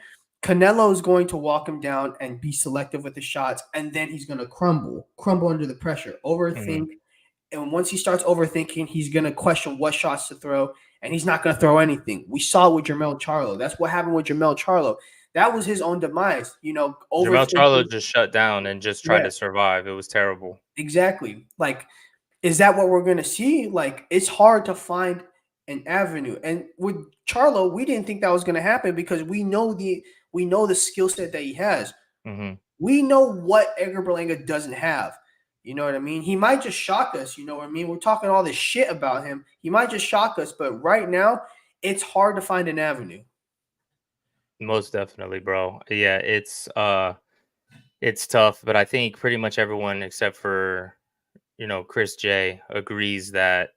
Canelo is going to walk him down and be selective with the shots, and then he's going to crumble under the pressure, overthink. And once he starts overthinking, he's going to question what shots to throw, and he's not going to throw anything. We saw it with Jermell Charlo. That's what happened with Jermell Charlo. That was his own demise. Jermell Charlo just shut down and just tried to survive. It was terrible. Exactly. Like, is that what we're going to see? Like, it's hard to find an avenue. And with Charlo, we didn't think that was going to happen because we know the skill set that he has. Mm-hmm. We know what Edgar Berlanga doesn't have. You know what I mean? He might just shock us. You know what I mean? We're talking all this shit about him. He might just shock us. But right now, it's hard to find an avenue. Most definitely, bro. Yeah, it's tough. But I think pretty much everyone except for, Chris J agrees that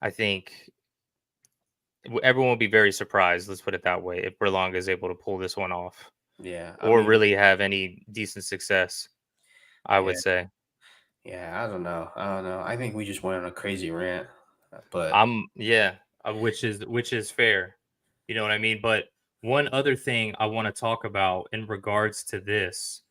I think everyone will be very surprised, let's put it that way, if Berlanga is able to pull this one off. Yeah. Or really have any decent success, I would say. Yeah, I don't know. I think we just went on a crazy rant. But which is fair. You know what I mean? But one other thing I want to talk about in regards to this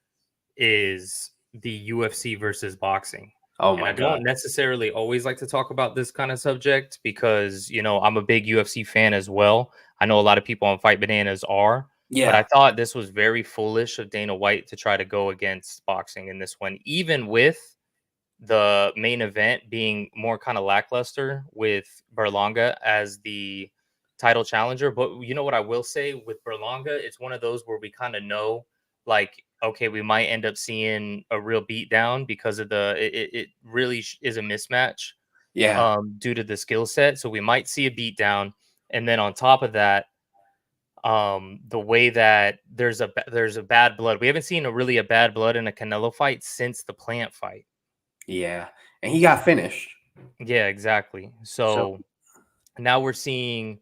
is the UFC versus boxing. Oh my God. I don't necessarily always like to talk about this kind of subject because, I'm a big UFC fan as well. I know a lot of people on Fight Bananas are. Yeah. But I thought this was very foolish of Dana White to try to go against boxing in this one, even with the main event being more kind of lackluster with Berlanga as the title challenger. But you know what I will say with Berlanga, it's one of those where we kind of know, like, okay, we might end up seeing a real beatdown because of it really is a mismatch. Yeah. Due to the skill set. So we might see a beatdown. And then on top of that, the way that there's a bad blood. We haven't seen a bad blood in a Canelo fight since the Plant fight. Yeah. And he got finished. Yeah, exactly. So now we're seeing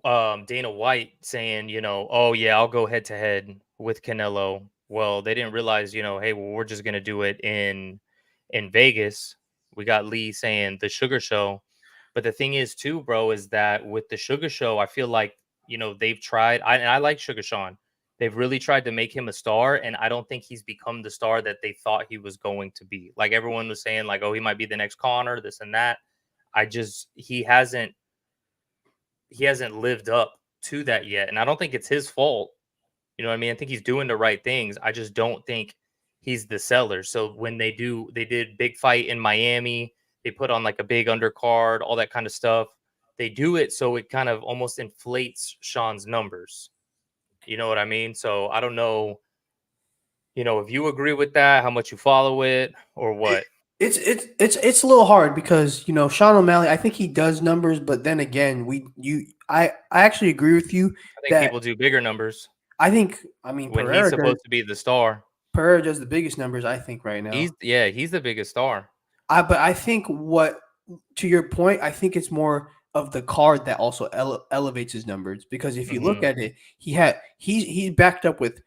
Dana White saying, oh yeah, I'll go head to head with Canelo. Well, they didn't realize, hey, well, we're just gonna do it in Vegas. We got Lee saying the Sugar Show. But the thing is too, bro, is that with the Sugar Show, I feel like, they've tried, I like Sugar Sean. They've really tried to make him a star, and I don't think he's become the star that they thought he was going to be. Like everyone was saying, like, oh, he might be the next Conor, this and that. He hasn't lived up to that yet. And I don't think it's his fault. You know what I mean? I think he's doing the right things. I just don't think he's the seller. So when they did big fight in Miami, they put on like a big undercard, all that kind of stuff. They do it so it kind of almost inflates Sean's numbers. You know what I mean? So I don't know, if you agree with that, how much you follow it or what. It's a little hard because Sean O'Malley, I think he does numbers, but then again, I actually agree with you. I think people do bigger numbers. I mean, when he's supposed to be the star. Pereira does the biggest numbers, I think, right now. He's the biggest star. But I think to your point, I think it's more of the card that also elevates his numbers, because if you look at it, he's backed up with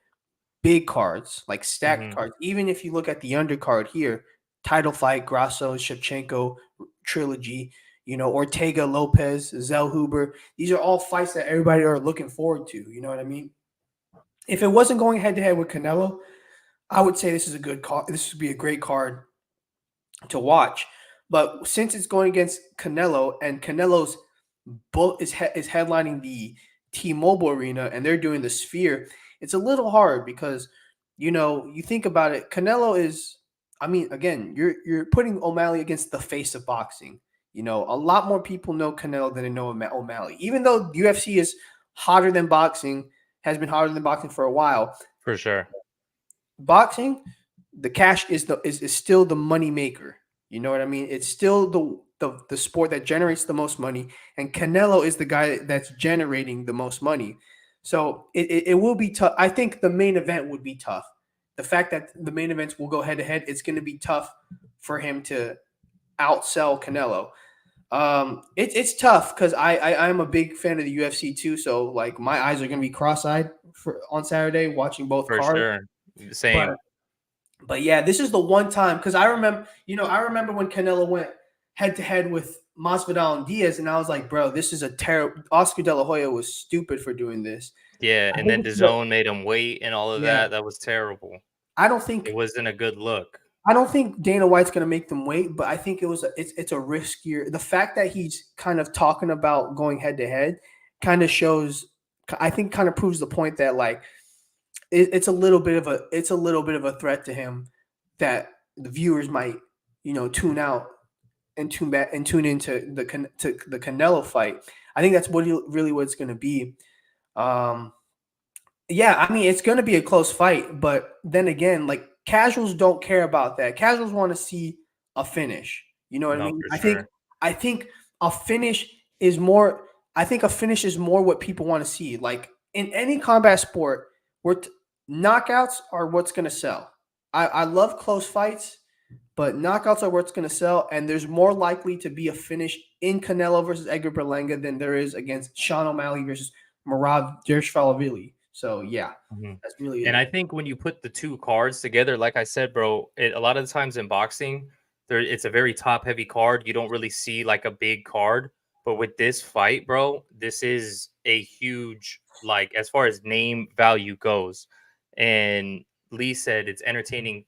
big cards, like stacked cards. Even if you look at the undercard here, title fight, Grasso, Shevchenko trilogy, Ortega, Lopez, Zellhuber. These are all fights that everybody are looking forward to. You know what I mean? If it wasn't going head to head with Canelo, I would say this is a good card. This would be a great card to watch. But since it's going against Canelo, and Canelo's is headlining the T-Mobile Arena, and they're doing the Sphere, it's a little hard because, you think about it. Canelo is, I mean, again, you're putting O'Malley against the face of boxing. A lot more people know Canelo than they know O'Malley. Even though UFC is hotter than boxing, has been hotter than boxing for a while. For sure. Boxing, the cash is still the money maker. You know what I mean? It's still the sport that generates the most money, and Canelo is the guy that's generating the most money. So it will be tough. I think the main event would be tough. The fact that the main events will go head to head, it's going to be tough for him to outsell Canelo. It's tough because I'm a big fan of the UFC too. So like my eyes are going to be cross-eyed on Saturday watching both For cards. sure. Same. But yeah, this is the one time, because I remember when Canelo went head to head with Masvidal and Diaz, and I was like, bro, this is a terrible. Oscar De La Hoya was stupid for doing this. Yeah, and then DAZN made him wait and all of that. That was terrible. I don't think it wasn't a good look. I don't think Dana White's going to make them wait, but I think it's a riskier. The fact that he's kind of talking about going head to head kind of shows. I think kind of proves the point that like it's a little bit of a threat to him that the viewers might tune out and tune back and tune into the Canelo fight. I think that's what it's going to be. Yeah, I mean, it's going to be a close fight, but then again, like casuals don't care about that. Casuals want to see a finish. You know what I mean? I think a finish is more. I think a finish is more what people want to see. Like in any combat sport, knockouts are what's going to sell. I love close fights, but knockouts are what's going to sell. And there's more likely to be a finish in Canelo versus Edgar Berlanga than there is against Sean O'Malley versus Merab Dvalishvili. So yeah, that's really it. And I think when you put the two cards together, like I said, bro, a lot of the times in boxing, it's a very top heavy card. You don't really see like a big card. But with this fight, bro, this is a huge, like, as far as name value goes. And Lee said it's entertaining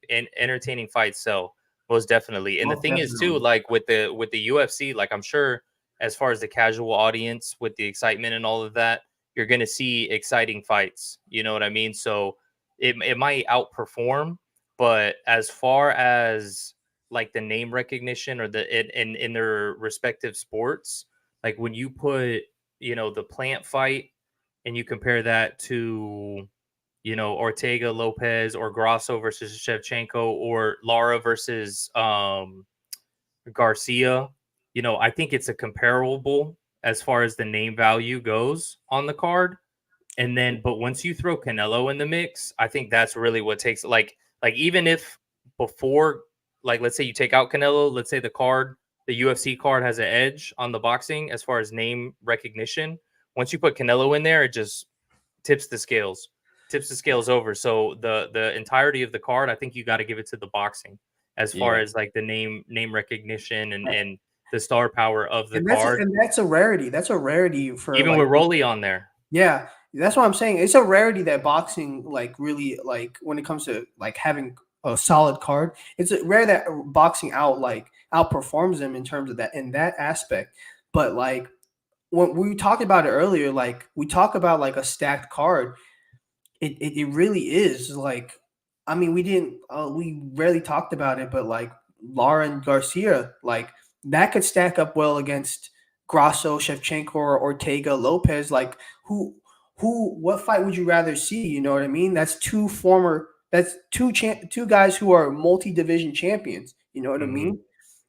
fights. So most definitely. And the thing is too, like with the UFC, like I'm sure as far as the casual audience with the excitement and all of that, you're going to see exciting fights. You know what I mean? So it might outperform, but as far as like the name recognition or in their respective sports, like when you put, the Plant fight and you compare that to, Ortega, Lopez, or Grasso versus Shevchenko, or Lara versus Garcia, I think it's a comparable as far as the name value goes on the card. And then, but once you throw Canelo in the mix, I think that's really what takes, like even if before, like, let's say you take out Canelo, let's say the UFC card has an edge on the boxing as far as name recognition. Once you put Canelo in there, it just tips the scales over. So the entirety of the card, I think you got to give it to the boxing as far as like the name recognition and the star power of the card. And that's a rarity. That's a rarity for even with Rolly on there. Yeah, that's what I'm saying. It's a rarity that boxing, like, really, like, when it comes to like having a solid card, it's rare that boxing outperforms them in terms of that, in that aspect. But like when we talked about it earlier, like we talk about like a stacked card, it really is. Like, I mean, we rarely talked about it, but like Lara and Garcia, like that could stack up well against Grasso, Shevchenko, or Ortega, Lopez. Like what fight would you rather see? You know what I mean? That's two guys who are multi-division champions. You know what I mean?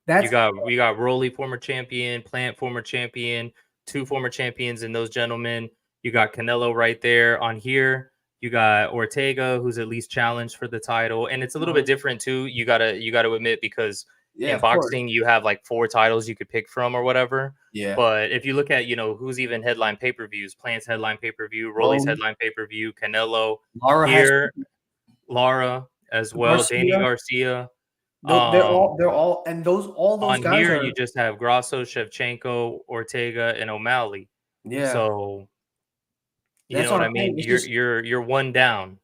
We got Rolly, former champion, Plant, former champion, two former champions in those gentlemen. You got Canelo right there on here. You got Ortega, who's at least challenged for the title, and it's a little bit different too. You gotta admit, because Yeah, in of course. boxing you have like 4 titles you could pick from or whatever. Yeah. But if you look at who's even headline pay-per-views, Plant's headline pay-per-view, Rolly's Rolly. headline pay-per-view, Canelo Lara has here, Lara as well, Danny Garcia. Garcia. They're all, and all those On guys here are. you just have Grasso, Shevchenko, Ortega, and O'Malley. Yeah. So you That's know what I I'm mean? saying. It's You're one down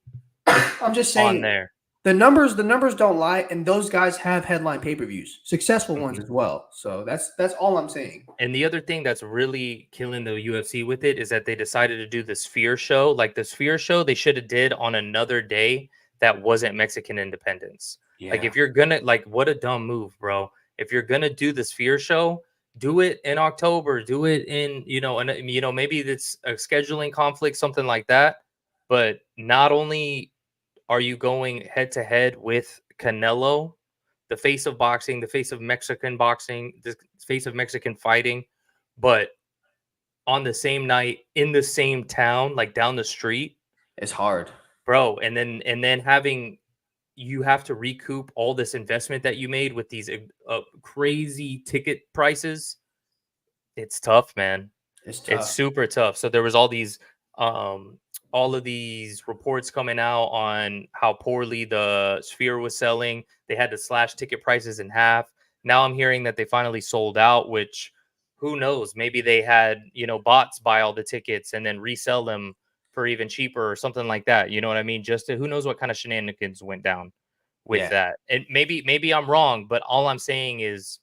I'm just on saying there. the numbers don't lie, and those guys have headline pay-per-views, successful ones Mhm. as well. So that's all I'm saying. And the other thing that's really killing the UFC with it is that they decided to do the Sphere show. Like the Sphere show, they should have did on another day that wasn't Mexican Independence. Like if you're gonna, like, what a dumb move, bro. If you're gonna do the Sphere show, do it in October. Do it in, and maybe it's a scheduling conflict, something like that. But not only are you going head to head with Canelo, the face of boxing, the face of Mexican boxing, the face of Mexican fighting, but on the same night in the same town, like down the street, It's hard. bro. And then having you have to recoup all this investment that you made with these crazy ticket prices. It's tough, man. It's tough. It's super tough. So there was all of these reports coming out on how poorly the Sphere was selling. They had to slash ticket prices in half. Now I'm hearing that they finally sold out, which who knows? Maybe they had, bots buy all the tickets and then resell them for even cheaper or something like that. You know what I mean? Who knows what kind of shenanigans went down with that. And maybe I'm wrong, but all I'm saying is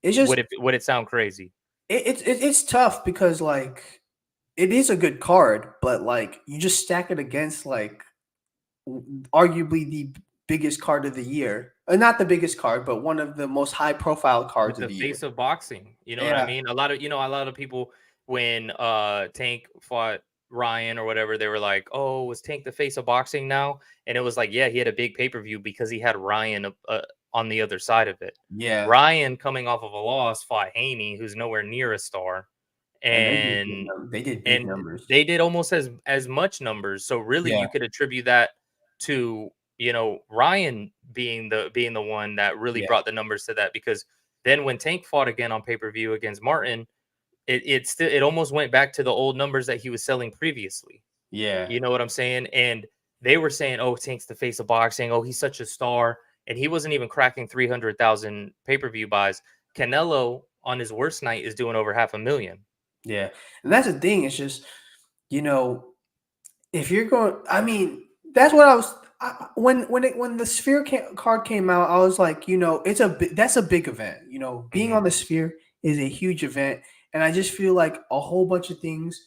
It's just would it sound crazy? it's tough because like it is a good card, but like you just stack it against like arguably the biggest card of the year. Not the biggest card, but one of the most high profile cards With of the the year. face of boxing. You know what I mean? A lot of people when Tank fought Ryan or whatever, they were like, "Oh, was Tank the face of boxing now?" And it was like, yeah, he had a big pay-per-view because he had Ryan on the other side of it. Yeah. Ryan, coming off of a loss, fought Haney, who's nowhere near a star. And they did big numbers. they did almost as much numbers. So really you could attribute that to, Ryan being the one that really brought the numbers to that, because then when Tank fought again on pay-per-view against Martin, it almost went back to the old numbers that he was selling previously. Yeah. You know what I'm saying? And they were saying, "Oh, Tank's the face of boxing. Oh, he's such a star." And he wasn't even cracking 300,000 pay-per-view buys. Canelo on his worst night is doing over 500,000. Yeah. And that's the thing. It's just, if you're going, I mean, that's what I was when the Sphere card came out, I was like, that's a big event. Being on the Sphere is a huge event, and I just feel like a whole bunch of things.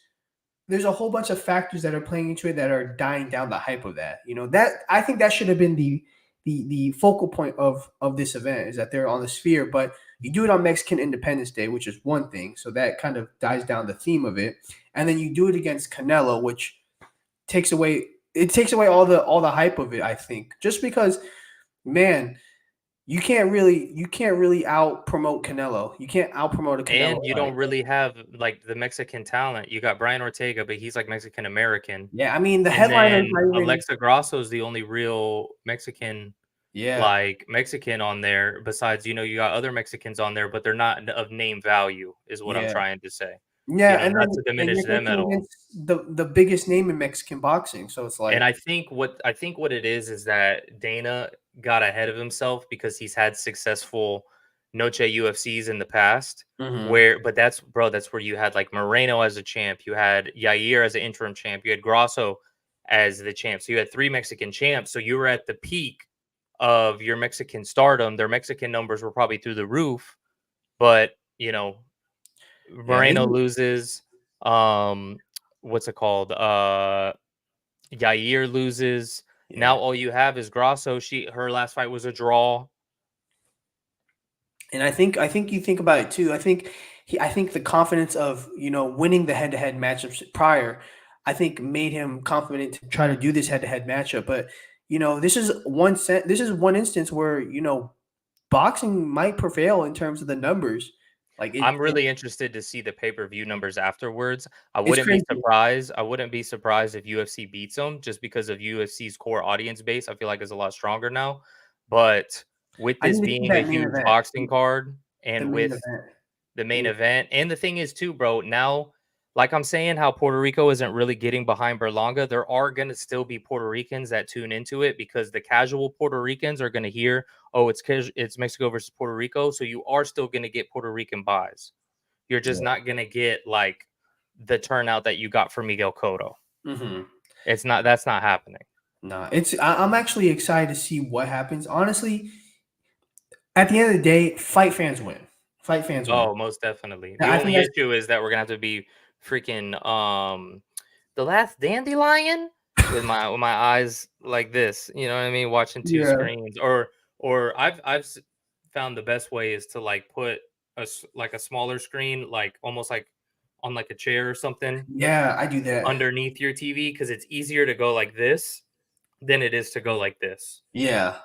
There's a whole bunch of factors that are playing into it that are dying down the hype of that. That I think that should have been the focal point of this event, is that they're on the Sphere, but you do it on Mexican Independence Day, which is one thing, so that kind of dies down the theme of it, and then you do it against Canelo, which takes away all the hype of it. I think just because, man, you can't really out promote Canelo. You can't out promote a Canelo, and you don't really have like the Mexican talent. You got Brian Ortega, but he's like Mexican American. Yeah, I mean the headliner. Alexa Grasso is the only real Mexican. Like Mexican on there. Besides, you got other Mexicans on there, but they're not of name value, is what I'm trying to say. Yeah, and not to diminish them at all. The biggest name in Mexican boxing, so it's like. And I think what it is that Dana got ahead of himself because he's had successful Noche UFCs in the past. But that's where you had like Moreno as a champ, you had Yair as an interim champ, you had Grasso as the champ, so you had 3 Mexican champs. So you were at the peak of your Mexican stardom. Their Mexican numbers were probably through the roof, but Moreno loses. What's it called? Yair loses. Yeah. Now all you have is Grasso. Her last fight was a draw. And I think you think about it too. I think the confidence of winning the head-to-head matchups prior, I think made him confident to try to do this head-to-head matchup. But this is one instance where boxing might prevail in terms of the numbers. Like I'm really interested to see the pay-per-view numbers afterwards. I it's wouldn't be crazy. surprised. I wouldn't be surprised if UFC beats them just because of UFC's core audience base. I feel like is a lot stronger now. But with I this need to see being a that main huge event. boxing card The and main with event. the main Yeah. event, and the thing is too, bro, now like I'm saying how Puerto Rico isn't really getting behind Berlanga, there are going to still be Puerto Ricans that tune into it because the casual Puerto Ricans are going to hear, oh, it's Mexico versus Puerto Rico, so you are still going to get Puerto Rican buys. You're just Yeah. not going to get like the turnout that you got for Miguel Cotto. Mm-hmm. That's not happening. No, I'm actually excited to see what happens. Honestly, at the end of the day, fight fans win. Fight fans win. Oh, most definitely. The I think only that's issue is that we're gonna have to be freaking the last dandelion with my eyes like this. You know what I mean? Watching two yeah, screens, or found the best way is to like put like a smaller screen, like almost like on like a chair or something yeah. I do that. underneath your TV because it's easier to go like this than it is to go like this. Yeah,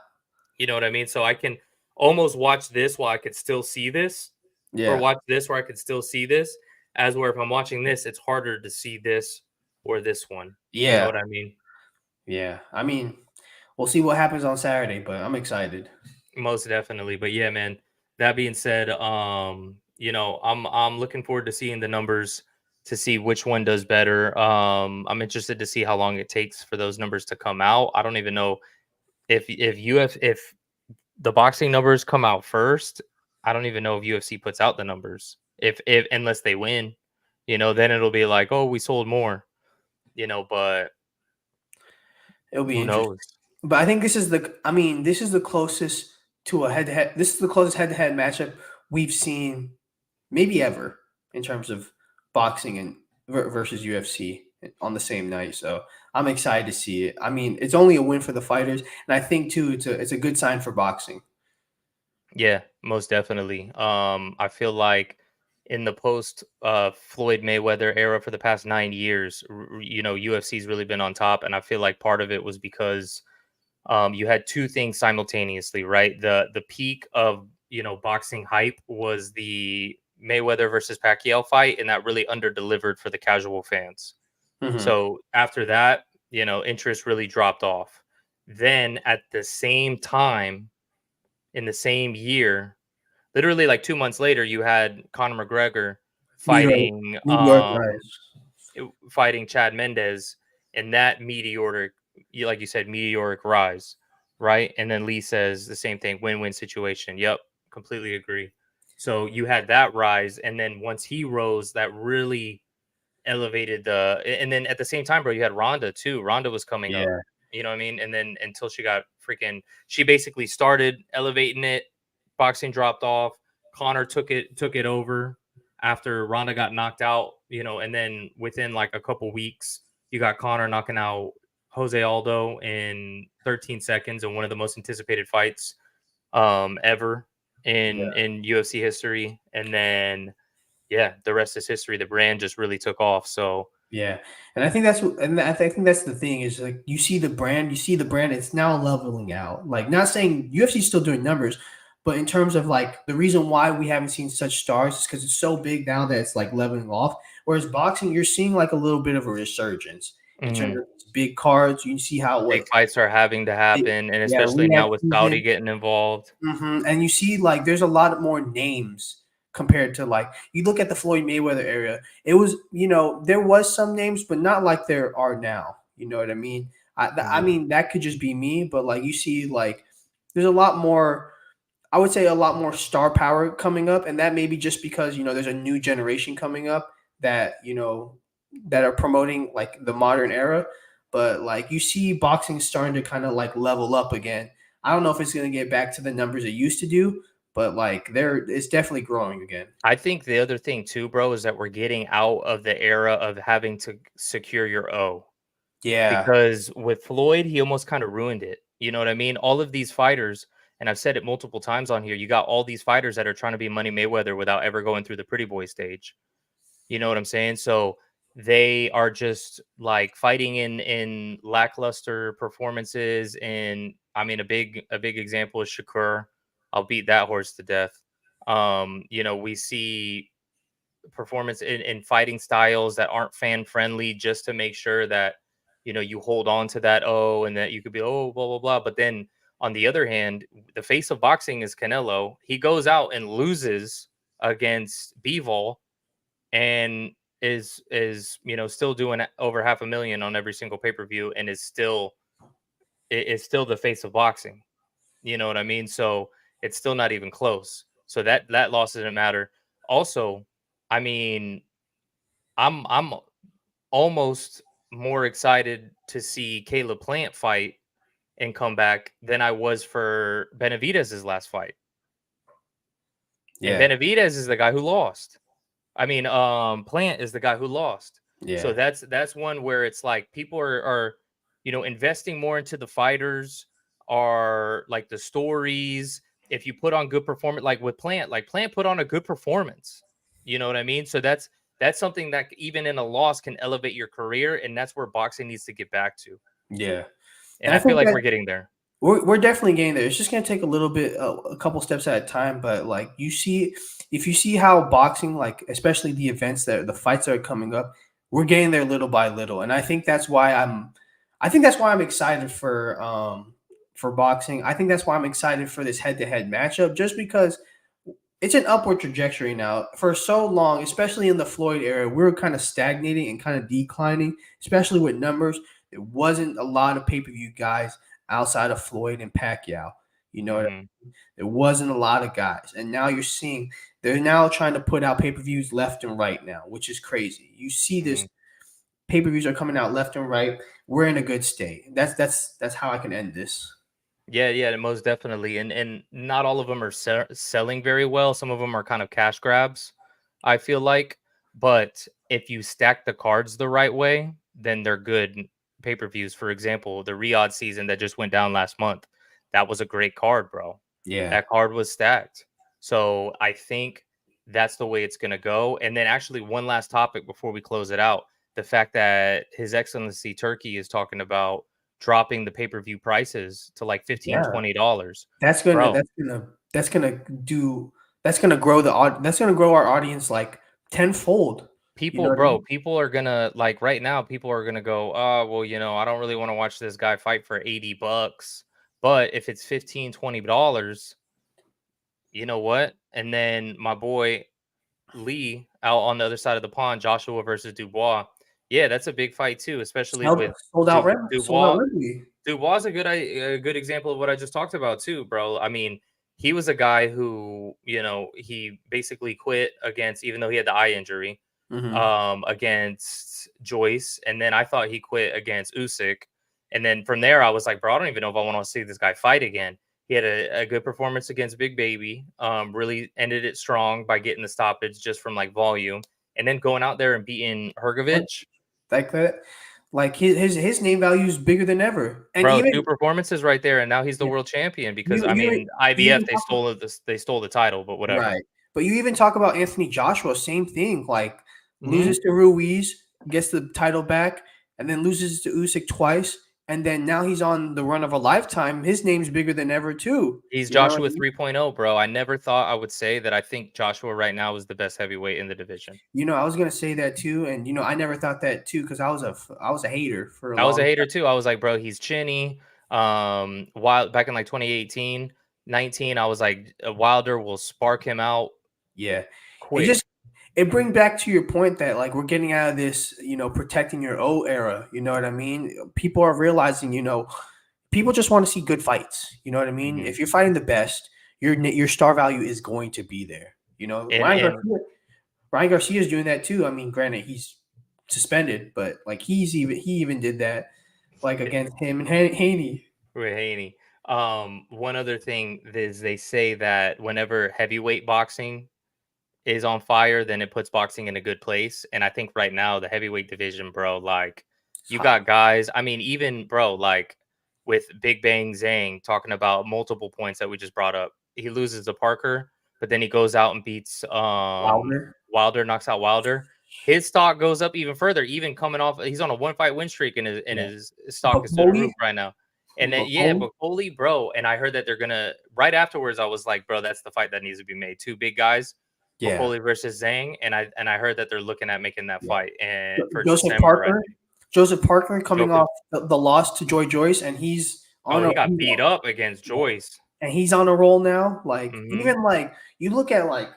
You know what I mean? So I can almost watch this while I could still see this, or yeah, watch this where I could still see this. As where if I'm watching this, it's harder to see this or this one. You know yeah, what I mean? yeah. I mean, we'll see what happens on Saturday, but I'm excited. Most definitely. But yeah, man. That being said, I'm looking forward to seeing the numbers to see which one does better. I'm interested to see how long it takes for those numbers to come out. I don't even know if the boxing numbers come out first. I don't even know if UFC puts out the numbers. If unless they win, then it'll be like, oh, we sold more, but It'll be who interesting. knows? But I think this is this is the closest to a head-to-head. This is the closest head-to-head matchup we've seen maybe ever in terms of boxing and versus UFC on the same night. So I'm excited to see it. I mean, it's only a win for the fighters, and I think too it's a good sign for boxing. Yeah, most definitely. I feel like in the post Floyd Mayweather era for the past 9 years, UFC's really been on top, and I feel like part of it was because you had two things simultaneously, right? The peak of boxing hype was the Mayweather versus Pacquiao fight, and that really underdelivered for the casual fans. Mm-hmm. So after that, interest really dropped off. Then at the same time, in the same year, literally like 2 months later, you had Conor McGregor Meteor, fighting meteoric rise. fighting Chad Mendez, and that meteoric, like you said, meteoric rise, right? And then Lee says the same thing, win-win situation. Yep, completely agree. So you had that rise, and then once he rose, that really elevated and then at the same time, bro, you had Ronda too. Ronda was coming up. Yeah, You know what I mean? And then until she basically started elevating it, boxing dropped off. Connor took it over after Ronda got knocked out, and then within like a couple weeks, you got Connor knocking out Jose Aldo in 13 seconds in one of the most anticipated fights ever yeah. in UFC history. And then yeah, the rest is history. The brand just really took off. So Yeah, and I think I think that's the thing is like you see the brand, it's now leveling out. Like not saying UFC's still doing numbers, but in terms of like the reason why we haven't seen such stars is because it's so big now that it's like leveling off. Whereas boxing, you're seeing like a little bit of a resurgence in terms of these big cards. You see how big what fights are having to happen, and yeah, especially now react with Saudi season. getting involved. And you see, like, there's a lot more names compared to like you look at the Floyd Mayweather area. It was, there was some names, but not like there are now. You know what I mean? I Mhm. mean, that could just be me, but like you see, like, there's a lot more. I would say a lot more star power coming up, and that may be just because there's a new generation coming up that that are promoting like the modern era. But like you see, boxing starting to kind of like level up again. I don't know if it's going to get back to the numbers it used to do, but like it's definitely growing again. I think the other thing too, bro, is that we're getting out of the era of having to secure your O. Yeah. Because with Floyd, he almost kind of ruined it. You know what I mean? All of these fighters, and I've said it multiple times on here, you got all these fighters that are trying to be Money Mayweather without ever going through the pretty boy stage. You know what I'm saying? So they are just like fighting in lackluster performances. And I mean, a big example is Shakur. I'll beat that horse to death. We see performance in fighting styles that aren't fan friendly just to make sure that you hold on to that and that you could be blah blah blah. But then on the other hand, the face of boxing is Canelo. He goes out and loses against Bivol and is still doing over 500,000 on every single pay-per-view and is still the face of boxing. You know what I mean? So it's still not even close. So that loss doesn't matter. Also, I mean, I'm almost more excited to see Caleb Plant fight and come back than I was for Benavidez's last fight. And Benavidez is the guy who lost. I mean, Plant is the guy who lost. Yeah. So that's one where it's like people are investing more into the fighters, are like the stories. If you put on good performance, like with Plant, Plant put on a good performance. You know what I mean? So that's something that even in a loss can elevate your career, and that's where boxing needs to get back to. Yeah. And I feel like we're getting there. We're definitely getting there. It's just going to take a little bit, a couple steps at a time. But like if you see how boxing, like especially the events the fights that are coming up, we're getting there little by little. And I think that's why I'm excited for boxing. I think that's why I'm excited for this head-to-head matchup, just because it's an upward trajectory now. For so long, especially in the Floyd era, we were kind of stagnating and kind of declining, especially with numbers. There wasn't a lot of pay-per-view guys outside of Floyd and Pacquiao. You know what I mean? There wasn't a lot of guys. And now you're seeing they're now trying to put out pay-per-views left and right now, which is crazy. You see this pay-per-views are coming out left and right. We're in a good state. That's how I can end this. Yeah, most definitely. And not all of them are selling very well. Some of them are kind of cash grabs, I feel like. But if you stack the cards the right way, then they're good pay-per-views. For example, the Riyadh season that just went down last month, that was a great card, bro. Yeah. That card was stacked. So I think that's the way it's going to go. And then actually one last topic before we close it out, the fact that His Excellency Turkey is talking about dropping the pay-per-view prices to like $15, $20. That's gonna grow our audience like tenfold. People are gonna, like, right now, people are gonna go, oh, well, I don't really want to watch this guy fight for $80. But if it's $15, $20, you know what? And then my boy Lee out on the other side of the pond, Joshua versus Dubois. Yeah, that's a big fight too, especially with Dubois. Dubois is a good example of what I just talked about too, bro. I mean, he was a guy who, he basically quit against, even though he had the eye injury, against Joyce, and then I thought he quit against Usyk, and then from there I was like, bro, I don't even know if I want to see this guy fight again. He had a good performance against Big Baby. Really ended it strong by getting the stoppage just from like volume, and then going out there and beating Hrgovic. Like that, like his name value is bigger than ever. And bro, even 2 performances right there, and now he's the world champion because IBF they stole the title, but whatever. Right. But you even talk about Anthony Joshua, same thing. Like loses to Ruiz, gets the title back, and then loses to Usyk twice. And then now he's on the run of a lifetime. His name's bigger than ever, too. He's Joshua 3.0, bro. I never thought I would say that I think Joshua right now is the best heavyweight in the division. I was going to say that, too. And, I never thought that, too, because I was a hater for a I was a hater, too. I was like, bro, he's chinny. Back in like 2018, 19, I was like, Wilder will spark him out. Yeah. Quick. It brings back to your point that, like, we're getting out of this, protecting your O era. You know what I mean? People are realizing, people just want to see good fights. You know what I mean? If you're fighting the best, your star value is going to be there. Ryan Garcia is doing that too. I mean, granted, he's suspended, but like he even did that, like against him and Haney. With Haney. One other thing is they say that whenever heavyweight boxing is on fire, then it puts boxing in a good place. And I think right now the heavyweight division, bro, like you got guys. I mean, even bro, like with Big Bang Zhang talking about multiple points that we just brought up. He loses to Parker, but then he goes out and beats Wilder, knocks out Wilder. His stock goes up even further, even coming off. He's on a 1-fight win streak, and his stock is through the roof right now. And then but Coley, bro, and I heard that they're gonna right afterwards. I was like, bro, that's the fight that needs to be made. Two big guys, Coley versus Zhang, and I heard that they're looking at making that fight and for December. Joseph Parker coming off the loss to Joyce, and he's on. He got beat up against Joyce, and he's on a roll now. Like even like you look at like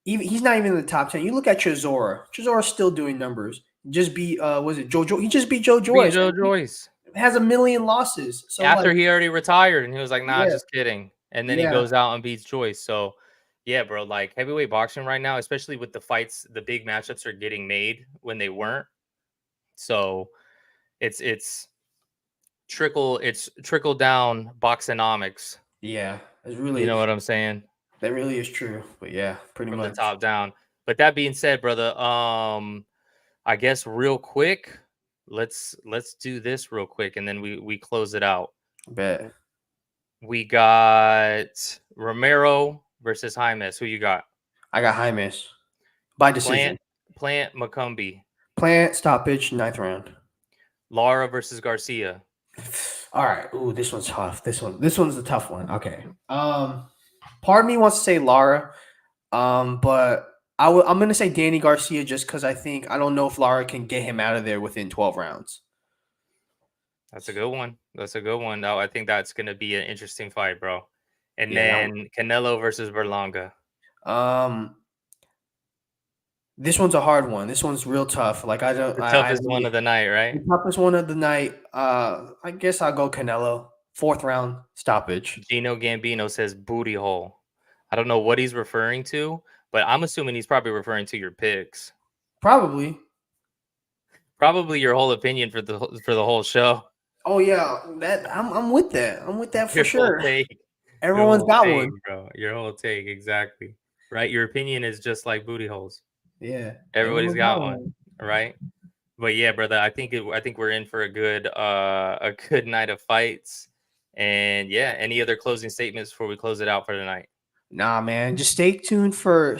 even he's not even in the top 10. You look at Chisora. Chisora's still doing numbers. Just beat was it Joe? He just beat Joe Joyce. Joyce has 1 million losses. So after he already retired, and he was like, "Nah, just kidding." And then he goes out and beats Joyce. So, yeah, bro, like heavyweight boxing right now, especially with the fights, the big matchups are getting made when they weren't. So, it's trickle down boxonomics. Yeah, it's really. You know what I'm saying? That really is true. But yeah, pretty much from the top down. But that being said, brother, I guess real quick. Let's do this real quick, and then we close it out. Bet. We got Romero versus Jaimes. Who you got? I got Jaimes by decision. Plant McCumby. Plant stoppage 9th round. Lara versus Garcia. All right. Ooh, this one's tough. This one's a tough one. Okay. Part of me wants to say Lara, but I'm going to say Danny Garcia just because I don't know if Lara can get him out of there within 12 rounds. That's a good one. No, I think that's going to be an interesting fight, bro. And then Canelo versus Berlanga. This one's a hard one. This one's real tough. Like the toughest one of the night, right? The toughest one of the night. I guess I'll go Canelo. 4th round stoppage. Gino Gambino says booty hole. I don't know what he's referring to, but I'm assuming he's probably referring to your picks. Probably your whole opinion for the whole show. Oh yeah, that I'm with that. I'm with that for sure. Everyone's got one, bro. Your whole take, exactly. Right? Your opinion is just like booty holes. Yeah. Everybody's got one, right? But yeah, brother, I think we're in for a good night of fights. And yeah, any other closing statements before we close it out for tonight? Nah, man. Just stay tuned for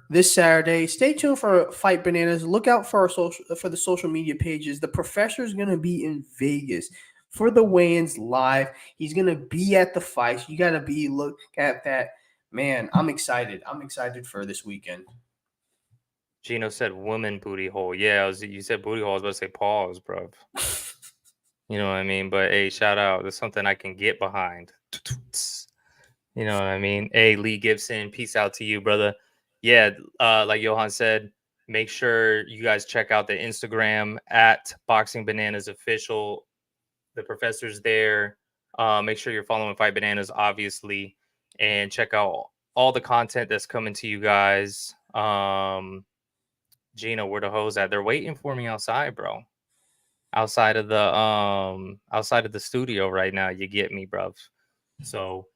this Saturday. Stay tuned for Fight Bananas. Look out for the social media pages. The professor's gonna be in Vegas for the weigh-ins live. He's gonna be at the fights. You gotta look at that. Man, I'm excited. I'm excited for this weekend. Gino said woman booty hole. Yeah, you said booty hole. I was about to say pause, bro. You know what I mean? But hey, shout out. That's something I can get behind. You know what I mean? Hey, Lee Gibson, peace out to you, brother. Yeah, like Johan said, make sure you guys check out the Instagram at Boxing Bananas Official. The professor's there. Make sure you're following Fight Bananas, obviously, and check out all the content that's coming to you guys. Gino, where the hoes at? They're waiting for me outside, bro. Outside of the studio right now. You get me, bruv. So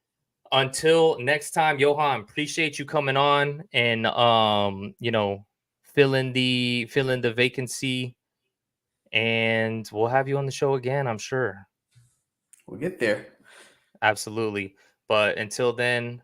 until next time, Johan, appreciate you coming on and filling the vacancy, and we'll have you on the show again, I'm sure. We'll get there. Absolutely. But until then,